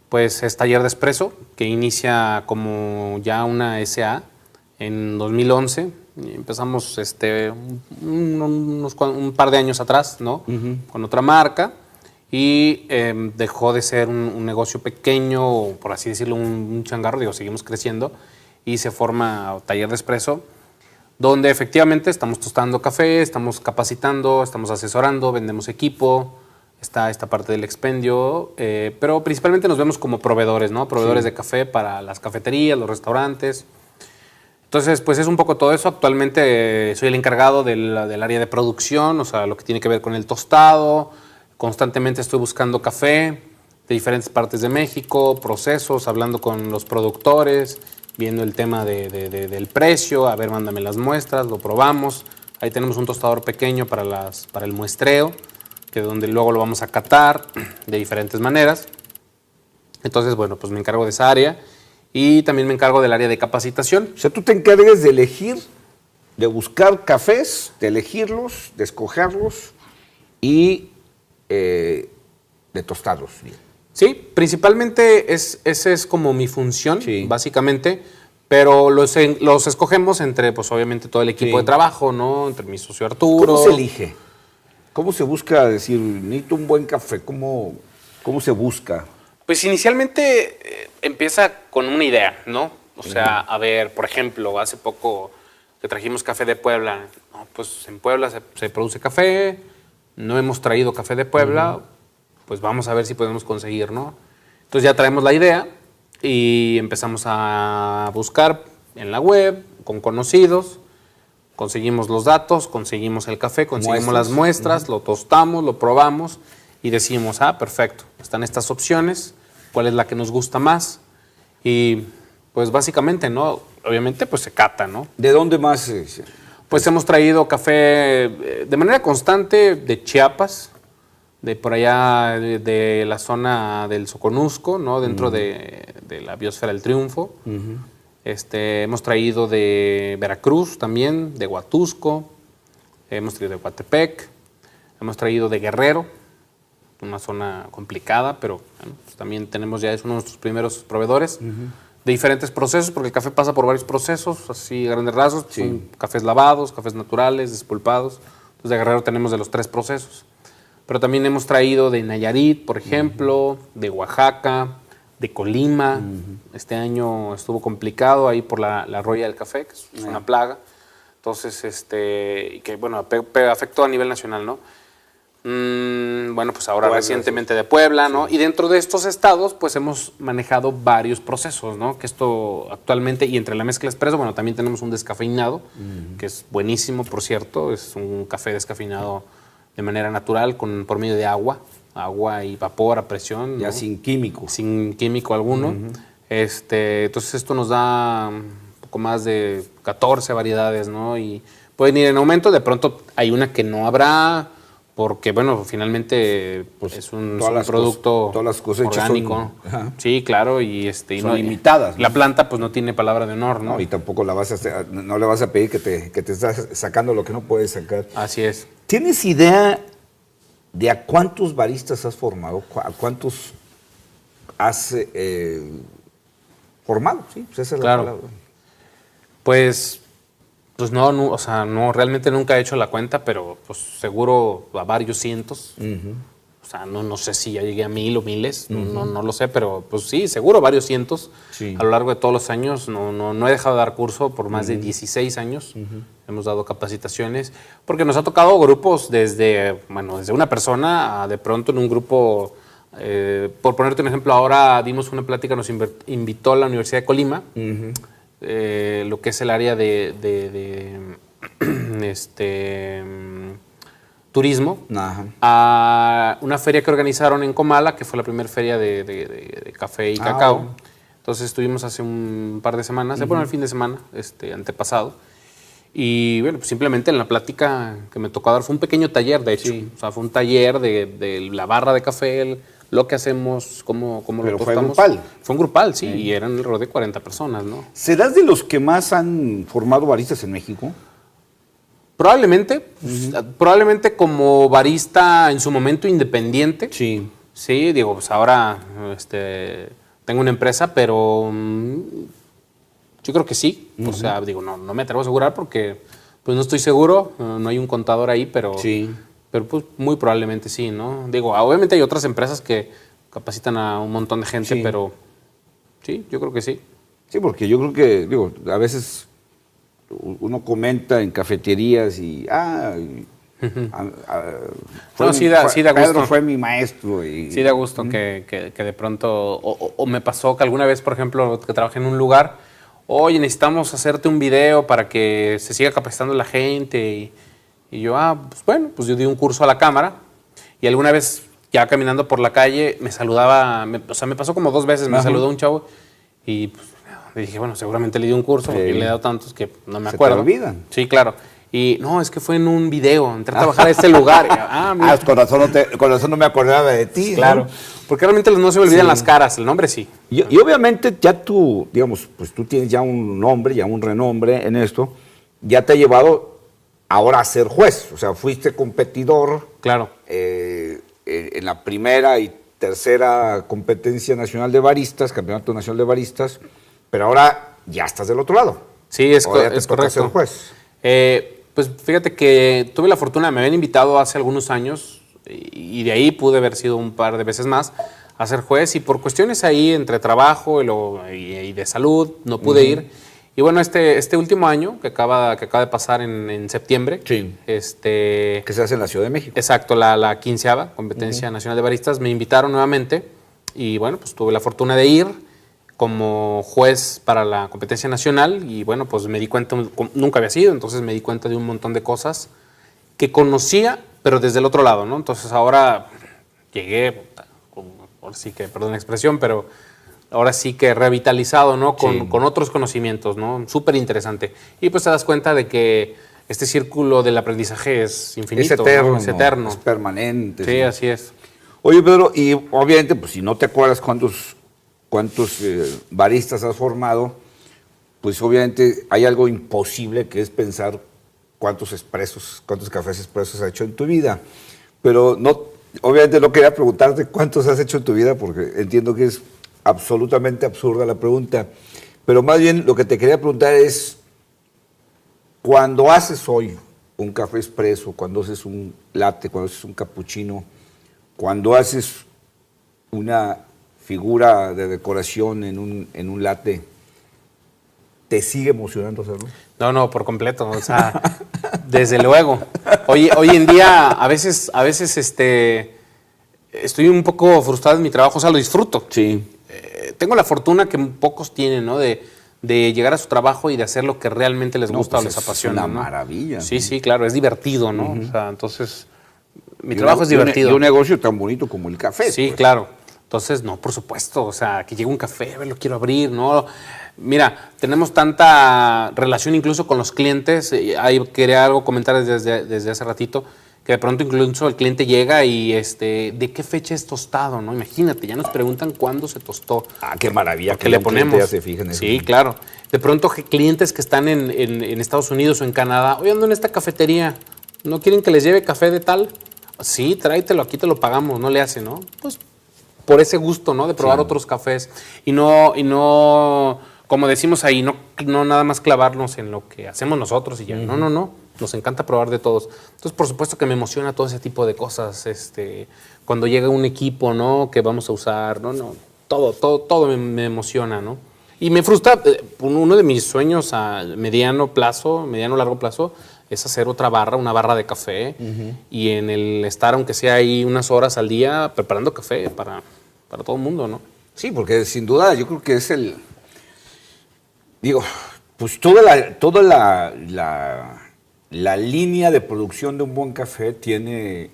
pues es Taller de Espresso, que inicia como ya una SA en 2011. Empezamos un par de años atrás, ¿no? Con otra marca, y dejó de ser un negocio pequeño, por así decirlo, un changarro, digo, seguimos creciendo, y se forma Taller de Espresso, donde efectivamente estamos tostando café, estamos capacitando, estamos asesorando, vendemos equipo, está esta parte del expendio, pero principalmente nos vemos como proveedores, ¿no? Proveedores de café para las cafeterías, los restaurantes. Entonces, pues es un poco todo eso. Actualmente soy el encargado del área de producción, o sea, lo que tiene que ver con el tostado. Constantemente estoy buscando café de diferentes partes de México, procesos, hablando con los productores, viendo el tema del precio, a ver, mándame las muestras, lo probamos. Ahí tenemos un tostador pequeño para el muestreo, que donde luego lo vamos a catar de diferentes maneras. Entonces, bueno, pues me encargo de esa área. Y también me encargo del área de capacitación. O sea, tú te encargas de elegir, de buscar cafés, de elegirlos, de escogerlos y de tostarlos. Sí, principalmente esa es como mi función, básicamente, pero los escogemos entre, pues obviamente, todo el equipo de trabajo, ¿no? Entre mi socio Arturo. ¿Cómo se elige? ¿Cómo se busca decir, necesito un buen café? ¿Cómo se busca? Pues inicialmente empieza con una idea, ¿no? O sea, a ver, por ejemplo, hace poco que trajimos café de Puebla. No, pues en Puebla se produce café, no hemos traído café de Puebla, pues vamos a ver si podemos conseguir, ¿no? Entonces ya traemos la idea y empezamos a buscar en la web, con conocidos, conseguimos los datos, conseguimos el café, conseguimos las muestras, lo tostamos, lo probamos y decimos, perfecto, están estas opciones, ¿cuál es la que nos gusta más? Y pues básicamente, ¿no? Obviamente pues se cata, ¿no? ¿De dónde más? Pues hemos traído café de manera constante de Chiapas, de por allá de la zona del Soconusco, ¿no? Dentro de la Biosfera del Triunfo. Hemos traído de Veracruz también, de Huatusco, hemos traído de Coatepec, hemos traído de Guerrero, una zona complicada, pero bueno, pues también tenemos ya, es uno de nuestros primeros proveedores de diferentes procesos, porque el café pasa por varios procesos, así a grandes rasgos, son cafés lavados, cafés naturales, despulpados. Entonces de Guerrero tenemos de los 3 procesos. Pero también hemos traído de Nayarit, por ejemplo, de Oaxaca, de Colima. Este año estuvo complicado ahí por la roya del café, que es una plaga. Entonces, y que bueno, afectó a nivel nacional, ¿no? Bueno, pues ahora recientemente de Puebla, ¿no? Y dentro de estos estados, pues hemos manejado varios procesos, ¿no? Que esto actualmente, y entre la mezcla expreso, bueno, también tenemos un descafeinado, que es buenísimo, por cierto. Es un café descafeinado de manera natural, por medio de agua. agua y vapor a presión. Ya ¿no? sin químico. Sin químico alguno. Entonces esto nos da un poco más de 14 variedades, ¿no? Y pueden ir en aumento. De pronto hay una que no habrá, porque, bueno, finalmente Pues es un todas producto todas las cosechas orgánico. Sí, claro. Y son limitadas. La planta, pues, no tiene palabra de honor, ¿no? No, y tampoco no le vas a pedir que te estás sacando lo que no puedes sacar. Así es. ¿Tienes idea de a cuántos baristas has formado? ¿A cuántos has formado? Sí, pues esa es la palabra. Pues no, o sea, no, realmente nunca he hecho la cuenta, pero pues seguro a varios cientos. O sea, no sé si ya llegué a 1000 o miles, no lo sé, pero pues sí, seguro varios cientos. Sí. A lo largo de todos los años, no he dejado de dar curso por más de 16 años. Hemos dado capacitaciones, porque nos ha tocado grupos desde una persona a de pronto en un grupo, por ponerte un ejemplo, ahora dimos una plática, nos invitó a la Universidad de Colima, lo que es el área de turismo, a una feria que organizaron en Comala, que fue la primera feria de café y cacao. Bueno. Entonces estuvimos hace un par de semanas, el fin de semana, antepasado. Y bueno, pues simplemente en la plática que me tocó dar fue un pequeño taller, de hecho. Sí. O sea, fue un taller de la barra de café, lo que hacemos, cómo lo tostamos. ¿Fue grupal? Fue un grupal, sí, y eran alrededor de 40 personas, ¿no? ¿Serás de los que más han formado baristas en México? Probablemente, probablemente como barista en su momento independiente. Sí. Sí, digo, pues ahora tengo una empresa, pero yo creo que sí. O sea, digo, no me atrevo a asegurar porque pues no estoy seguro, no hay un contador ahí, pero, pero pues muy probablemente sí, ¿no? Digo, obviamente hay otras empresas que capacitan a un montón de gente, pero sí, yo creo que sí. Sí, porque yo creo que, digo, a veces uno comenta en cafeterías y sí da gusto. Pedro fue mi maestro. Sí da gusto que de pronto, o me pasó que alguna vez, por ejemplo, que trabajé en un lugar, oye, necesitamos hacerte un video para que se siga capacitando la gente, y yo, pues bueno, pues yo di un curso a la cámara, y alguna vez ya caminando por la calle me saludaba, o sea, me pasó como 2 veces, me saludó un chavo, y pues dije, bueno, seguramente le di un curso, porque le he dado tantos que no me acuerdo. ¿Se te olvidan? Sí, claro. Y no, es que fue en un video, entré a trabajar a este lugar. Con razón no me acordaba de ti. Claro, ¿no? Porque realmente no se me olvidan las caras, el nombre sí. Y obviamente ya tú, digamos, pues tú tienes ya un nombre, ya un renombre en esto, ya te ha llevado ahora a ser juez. O sea, fuiste competidor. Claro. En la primera y tercera competencia nacional de baristas, campeonato nacional de baristas, pero ahora ya estás del otro lado. Sí, es correcto. Ser juez. Pues fíjate que tuve la fortuna, me habían invitado hace algunos años y de ahí pude haber sido un par de veces más a ser juez, y por cuestiones ahí entre trabajo y de salud no pude ir. Y bueno, este último año que acaba de pasar en septiembre, que se hace en la Ciudad de México. Exacto, la 15ª competencia nacional de baristas, me invitaron nuevamente y bueno, pues tuve la fortuna de ir como juez para la competencia nacional, y bueno, pues me di cuenta, nunca había sido, entonces me di cuenta de un montón de cosas que conocía, pero desde el otro lado, ¿no? Entonces ahora llegué, ahora sí que, perdón la expresión, pero ahora sí que revitalizado, ¿no? Con otros conocimientos, ¿no? Súper interesante. Y pues te das cuenta de que este círculo del aprendizaje es infinito. Es eterno. ¿no? Es eterno. Es permanente. Sí, así es. Oye, Pedro, y obviamente, pues si no te acuerdas cuántos baristas has formado, pues obviamente hay algo imposible que es pensar cuántos cafés expresos has hecho en tu vida. Pero obviamente no quería preguntarte cuántos has hecho en tu vida, porque entiendo que es absolutamente absurda la pregunta. Pero más bien lo que te quería preguntar es, cuando haces hoy un café expreso, cuando haces un latte, cuando haces un cappuccino, cuando haces una figura de decoración en un latte, ¿te sigue emocionando hacerlo? No, por completo, o sea, desde luego. Hoy en día a veces estoy un poco frustrado en mi trabajo, o sea, lo disfruto. Sí. Tengo la fortuna que pocos tienen, ¿no? De llegar a su trabajo y de hacer lo que realmente les gusta o les apasiona. Es una ¿no? maravilla. Sí, claro, es divertido, ¿no? O sea, entonces Mi trabajo es divertido. Y un negocio tan bonito como el café. Sí, pues. Claro. Entonces, no, por supuesto, o sea, que llegue un café, a ver, lo quiero abrir, ¿no? Mira, tenemos tanta relación incluso con los clientes, ahí quería algo comentar desde hace ratito, que de pronto incluso el cliente llega y, ¿de qué fecha es tostado, no? Imagínate, ya nos preguntan cuándo se tostó. Ah, qué maravilla. Que le ponemos. Ya se fijan en eso. Sí, claro. De pronto clientes que están en Estados Unidos o en Canadá, oye, ando en esta cafetería, ¿no quieren que les lleve café de tal? Sí, tráetelo, aquí te lo pagamos, no le hace, ¿no? Pues por ese gusto, ¿no? De probar otros cafés y no, como decimos ahí, no nada más clavarnos en lo que hacemos nosotros y ya. No. Nos encanta probar de todos. Entonces, por supuesto que me emociona todo ese tipo de cosas. Cuando llega un equipo, ¿no? Que vamos a usar, todo me emociona, ¿no? Y me frustra, uno de mis sueños a mediano, largo plazo, es hacer una barra de café, y en el estar, aunque sea ahí unas horas al día, preparando café para todo el mundo, ¿no? Sí, porque sin duda yo creo que es pues toda la línea de producción de un buen café tiene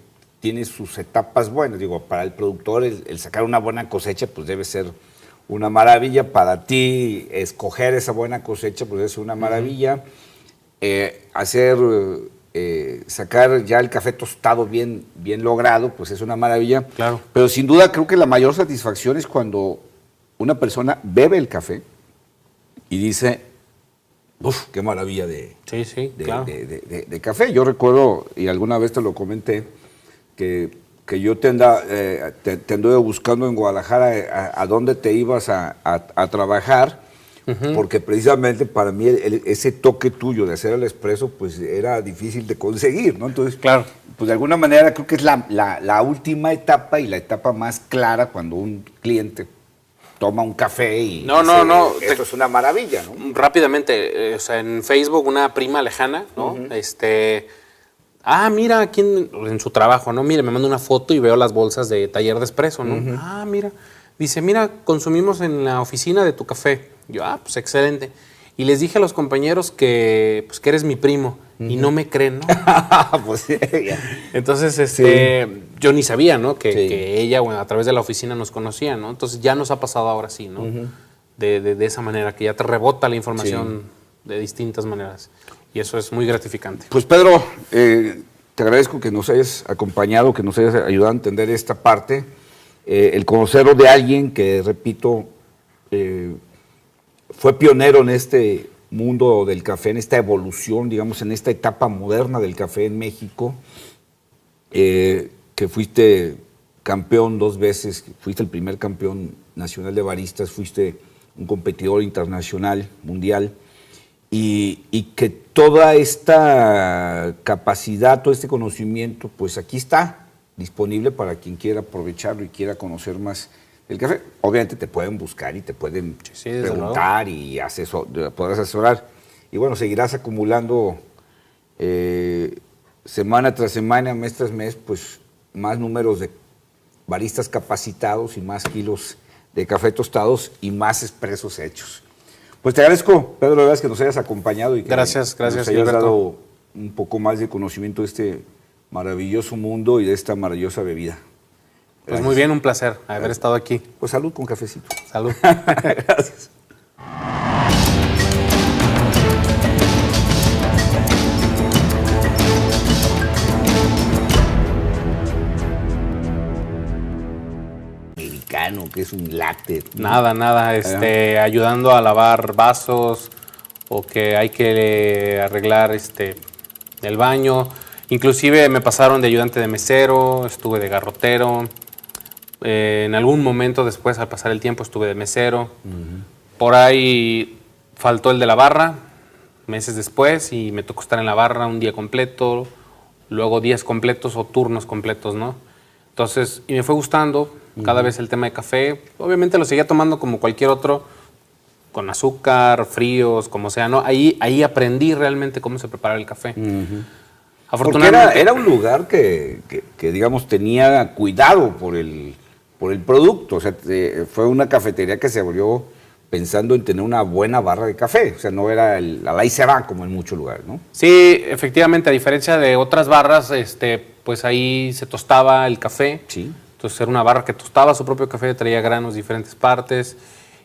sus etapas buenas. Digo, para el productor el sacar una buena cosecha pues debe ser una maravilla. Para ti escoger esa buena cosecha pues debe ser una maravilla. Sacar ya el café tostado bien logrado pues es una maravilla. Claro. Pero sin duda creo que la mayor satisfacción es cuando una persona bebe el café y dice, ¡uf, qué maravilla claro. de café! Yo recuerdo, y alguna vez te lo comenté, que yo te anduve buscando en Guadalajara a dónde te ibas a trabajar, porque precisamente para mí ese toque tuyo de hacer el espresso pues era difícil de conseguir, ¿no? Entonces, claro, pues de alguna manera creo que es la última etapa y la etapa más clara cuando un cliente toma un café y dice, esto es una maravilla, ¿no? Rápidamente, o sea, en Facebook una prima lejana, ¿no? Mira, aquí en su trabajo, ¿no? Mira, me manda una foto y veo las bolsas de taller de espresso, ¿no? Mira. Dice, mira, consumimos en la oficina de tu café. Yo, pues excelente. Y les dije a los compañeros que eres mi primo. Y no me creen, ¿no? Pues sí. Entonces, yo ni sabía, ¿no? Que ella, bueno, a través de la oficina nos conocía, ¿no? Entonces ya nos ha pasado ahora sí, ¿no? De esa manera, que ya te rebota la información de distintas maneras. Y eso es muy gratificante. Pues Pedro, te agradezco que nos hayas acompañado, que nos hayas ayudado a entender esta parte. El conocerlo de alguien que, repito, fue pionero en este mundo del café, en esta evolución, digamos, en esta etapa moderna del café en México, que fuiste campeón 2 veces, fuiste el primer campeón nacional de baristas, fuiste un competidor internacional, mundial, y que toda esta capacidad, todo este conocimiento, pues aquí está, disponible para quien quiera aprovecharlo y quiera conocer más del café. Obviamente te pueden buscar y te pueden preguntar y podrás asesorar. Y bueno, seguirás acumulando semana tras semana, mes tras mes, pues más números de baristas capacitados y más kilos de café tostados y más expresos hechos. Pues te agradezco, Pedro, la verdad es que nos hayas acompañado y que gracias, nos hayas dado un poco más de conocimiento de este maravilloso mundo y de esta maravillosa bebida. Gracias. Pues muy bien, un placer haber estado aquí. Pues salud con cafecito. Salud. Gracias. Americano, que es un latte. Nada, ayudando a lavar vasos o que hay que arreglar el baño. Inclusive me pasaron de ayudante de mesero, estuve de garrotero. En algún momento después, al pasar el tiempo, estuve de mesero. Por ahí faltó el de la barra, meses después, y me tocó estar en la barra un día completo, luego días completos o turnos completos, ¿no? Entonces, y me fue gustando cada vez el tema de café. Obviamente lo seguía tomando como cualquier otro, con azúcar, fríos, como sea, ¿no? Ahí aprendí realmente cómo se prepara el café. Afortunadamente, porque era un lugar que, digamos, tenía cuidado por el producto. O sea, fue una cafetería que se abrió pensando en tener una buena barra de café. O sea, no era la y se va como en muchos lugares, ¿no? Sí, efectivamente, a diferencia de otras barras, pues ahí se tostaba el café. Sí. Entonces era una barra que tostaba su propio café, traía granos de diferentes partes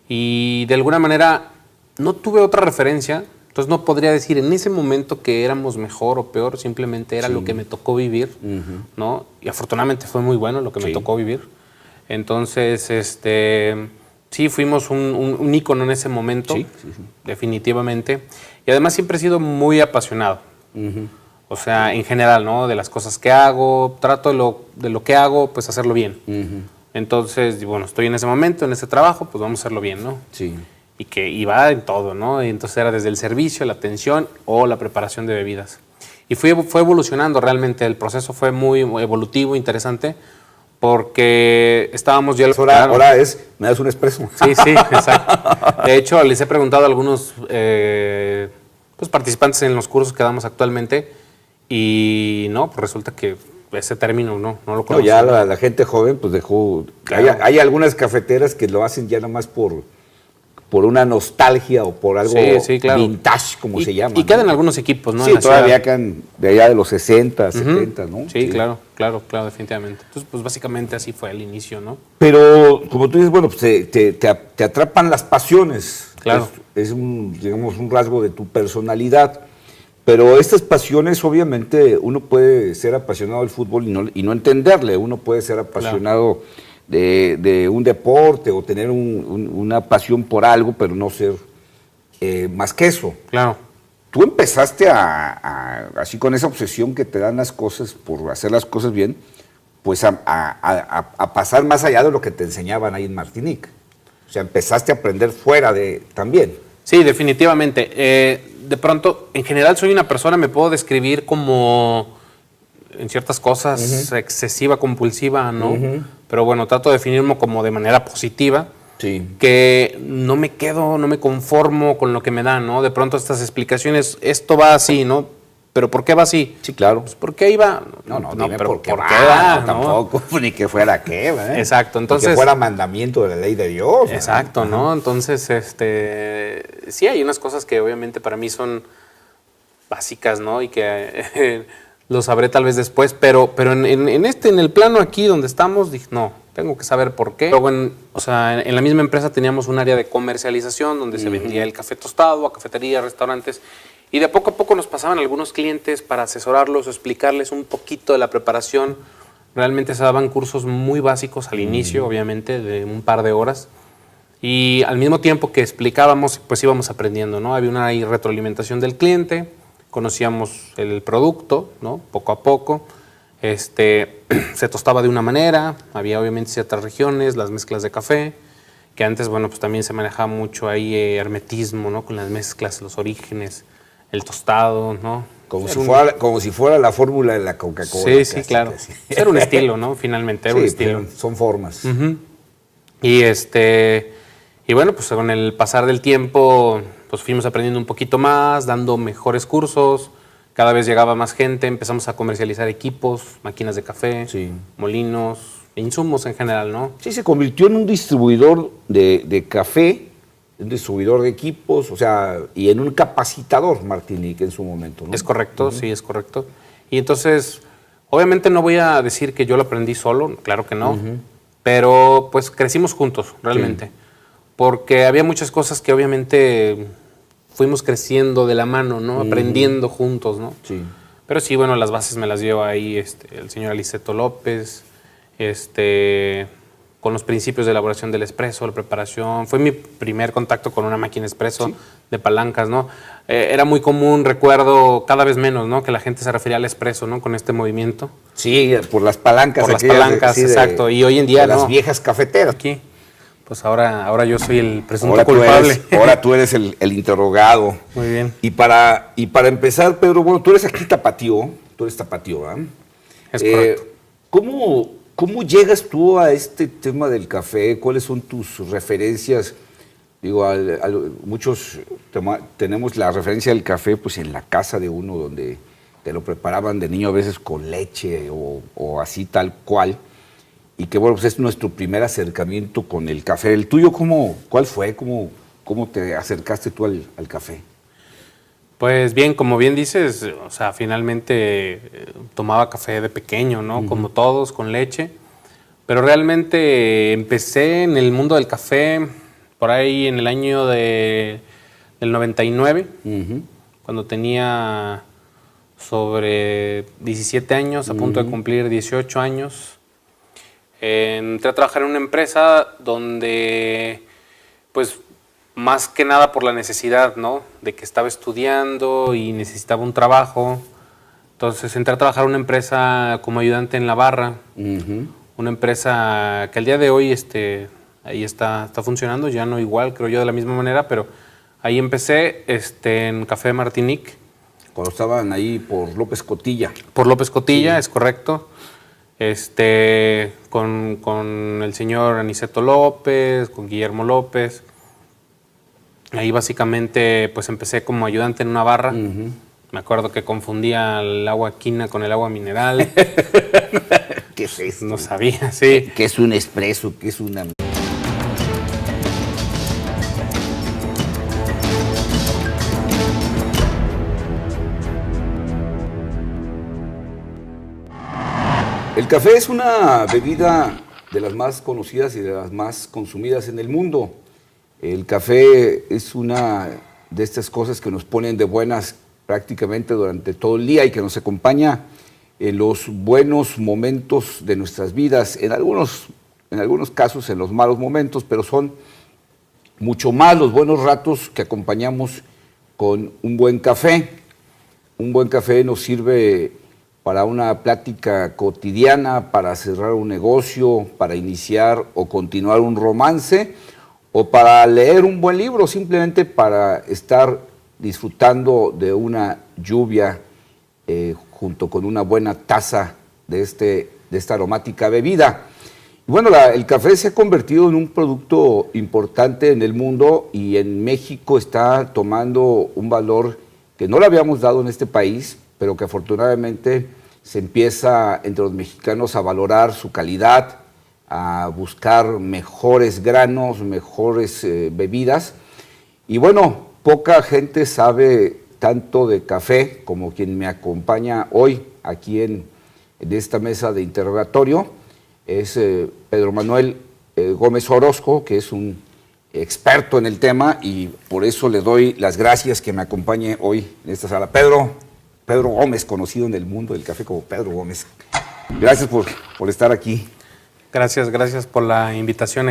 y de alguna manera no tuve otra referencia, entonces no podría decir en ese momento que éramos mejor o peor, simplemente era lo que me tocó vivir, ¿no? Y afortunadamente fue muy bueno lo que me tocó vivir. Entonces, sí, fuimos un ícono en ese momento, definitivamente. Y además siempre he sido muy apasionado. O sea, en general, ¿no? De las cosas que hago, trato de lo que hago, pues hacerlo bien. Entonces, bueno, estoy en ese momento, en ese trabajo, pues vamos a hacerlo bien, ¿no? Sí. Y va en todo, ¿no? Y entonces era desde el servicio, la atención o la preparación de bebidas. Y fue evolucionando realmente, el proceso fue muy evolutivo, interesante, porque estábamos ya... Ahora me das un expreso. Sí, exacto. De hecho, les he preguntado a algunos pues, participantes en los cursos que damos actualmente y no, pues resulta que ese término no lo conocen. No, ya la gente joven pues dejó... Claro. Hay algunas cafeteras que lo hacen ya nada más por una nostalgia o por algo claro. vintage, como se llama. Y quedan algunos equipos, ¿no? Sí, todavía quedan de allá de los 60, 70, ¿no? Sí, claro, definitivamente. Entonces, pues básicamente así fue el inicio, ¿no? Pero, como tú dices, bueno, pues te atrapan las pasiones. Claro. Es digamos, un rasgo de tu personalidad. Pero estas pasiones, obviamente, uno puede ser apasionado del fútbol y no entenderle. Uno puede ser apasionado... Claro. De un deporte o tener una pasión por algo, pero no ser más que eso. Claro. Tú empezaste así con esa obsesión que te dan las cosas por hacer las cosas bien, pues a pasar más allá de lo que te enseñaban ahí en Martinique. O sea, empezaste a aprender fuera también. Sí, definitivamente. De pronto, en general soy una persona, me puedo describir como... en ciertas cosas excesiva, compulsiva, ¿no? Pero bueno, trato de definirme como de manera positiva, que no me conformo con lo que me dan, ¿no? De pronto estas explicaciones, esto va así, ¿no? ¿Pero por qué va así? Sí, claro. Pues porque ahí va. No, pero ¿por qué va? No, tampoco, ni que fuera qué, ¿verdad? Exacto, entonces... Ni que fuera mandamiento de la ley de Dios. Exacto, ¿no? Entonces, sí hay unas cosas que obviamente para mí son básicas, ¿no? Y que... lo sabré tal vez después, pero en el plano aquí donde estamos, dije, no, tengo que saber por qué. Luego, en la misma empresa teníamos un área de comercialización donde se vendía el café tostado a cafeterías, restaurantes, y de poco a poco nos pasaban algunos clientes para asesorarlos o explicarles un poquito de la preparación. Realmente se daban cursos muy básicos al inicio, obviamente, de un par de horas, y al mismo tiempo que explicábamos, pues íbamos aprendiendo, ¿no? Había una retroalimentación del cliente, conocíamos el producto, ¿no? Poco a poco. Se tostaba de una manera, había obviamente ciertas regiones, las mezclas de café, que antes, bueno, pues también se manejaba mucho ahí hermetismo, ¿no? Con las mezclas, los orígenes, el tostado, ¿no? Como si fuera la fórmula de la Coca-Cola. Sí, claro. Era un estilo, ¿no? Finalmente, era un estilo. Son formas. Y bueno, pues con el pasar del tiempo... pues fuimos aprendiendo un poquito más, dando mejores cursos, cada vez llegaba más gente, empezamos a comercializar equipos, máquinas de café, molinos, insumos en general, ¿no? Sí, se convirtió en un distribuidor de café, un distribuidor de equipos, o sea, y en un capacitador, Martinique, en su momento, ¿no? Es correcto, sí, es correcto. Y entonces, obviamente no voy a decir que yo lo aprendí solo, claro que no, pero pues crecimos juntos, realmente, porque había muchas cosas que obviamente... fuimos creciendo de la mano, ¿no? Aprendiendo juntos, ¿no? Sí. Pero sí, bueno, las bases me las dio ahí el señor Aliceto López, con los principios de elaboración del espresso, la preparación. Fue mi primer contacto con una máquina espresso de palancas, ¿no? Era muy común, recuerdo, cada vez menos, ¿no? Que la gente se refería al espresso, ¿no? Con este movimiento. Sí, por las palancas. Por las palancas, exacto. Y hoy en día, ¿no? Las viejas cafeteras. Aquí. Pues ahora yo soy el presunto culpable. Ahora tú eres el interrogado. Muy bien. Y para empezar, Pedro, bueno, tú eres aquí tapatío, ¿verdad? Es correcto. ¿Cómo llegas tú a este tema del café? ¿Cuáles son tus referencias? Digo, muchos tenemos la referencia del café pues en la casa de uno, donde te lo preparaban de niño a veces con leche o así tal cual. Y que bueno, pues es nuestro primer acercamiento con el café. ¿El tuyo cuál fue? ¿Cómo te acercaste tú al café? Pues bien, como bien dices, o sea, finalmente tomaba café de pequeño, ¿no? Como todos, con leche. Pero realmente empecé en el mundo del café por ahí en el año del 99, cuando tenía sobre 17 años, a punto de cumplir 18 años. Entré a trabajar en una empresa donde, pues, más que nada por la necesidad, ¿no? De que estaba estudiando y necesitaba un trabajo. Entonces entré a trabajar en una empresa como ayudante en la barra. Una empresa que al día de hoy ahí está funcionando, ya no igual, creo yo, de la misma manera, pero ahí empecé en Café Martinique. Cuando estaban ahí por López Cotilla. Por López Cotilla, sí. Es correcto. Con el señor Aniceto López, con Guillermo López. Ahí básicamente pues empecé como ayudante en una barra. Me acuerdo que confundía el agua quina con el agua mineral. ¿Qué es esto? No sabía, sí. ¿Qué es un espresso? ¿Qué es una...? El café es una bebida de las más conocidas y de las más consumidas en el mundo. El café es una de estas cosas que nos ponen de buenas prácticamente durante todo el día y que nos acompaña en los buenos momentos de nuestras vidas, en algunos casos en los malos momentos, pero son mucho más los buenos ratos que acompañamos con un buen café. Un buen café nos sirve para una plática cotidiana, para cerrar un negocio, para iniciar o continuar un romance, o para leer un buen libro, simplemente para estar disfrutando de una lluvia junto con una buena taza de esta aromática bebida. Y bueno, el café se ha convertido en un producto importante en el mundo y en México está tomando un valor que no le habíamos dado en este país, pero que afortunadamente se empieza entre los mexicanos a valorar su calidad, a buscar mejores granos, mejores bebidas. Y bueno, poca gente sabe tanto de café como quien me acompaña hoy aquí en esta mesa de interrogatorio. Es Pedro Manuel Gómez Orozco, que es un experto en el tema y por eso le doy las gracias que me acompañe hoy en esta sala. Pedro Gómez, conocido en el mundo del café como Pedro Gómez. Gracias por estar aquí. Gracias por la invitación.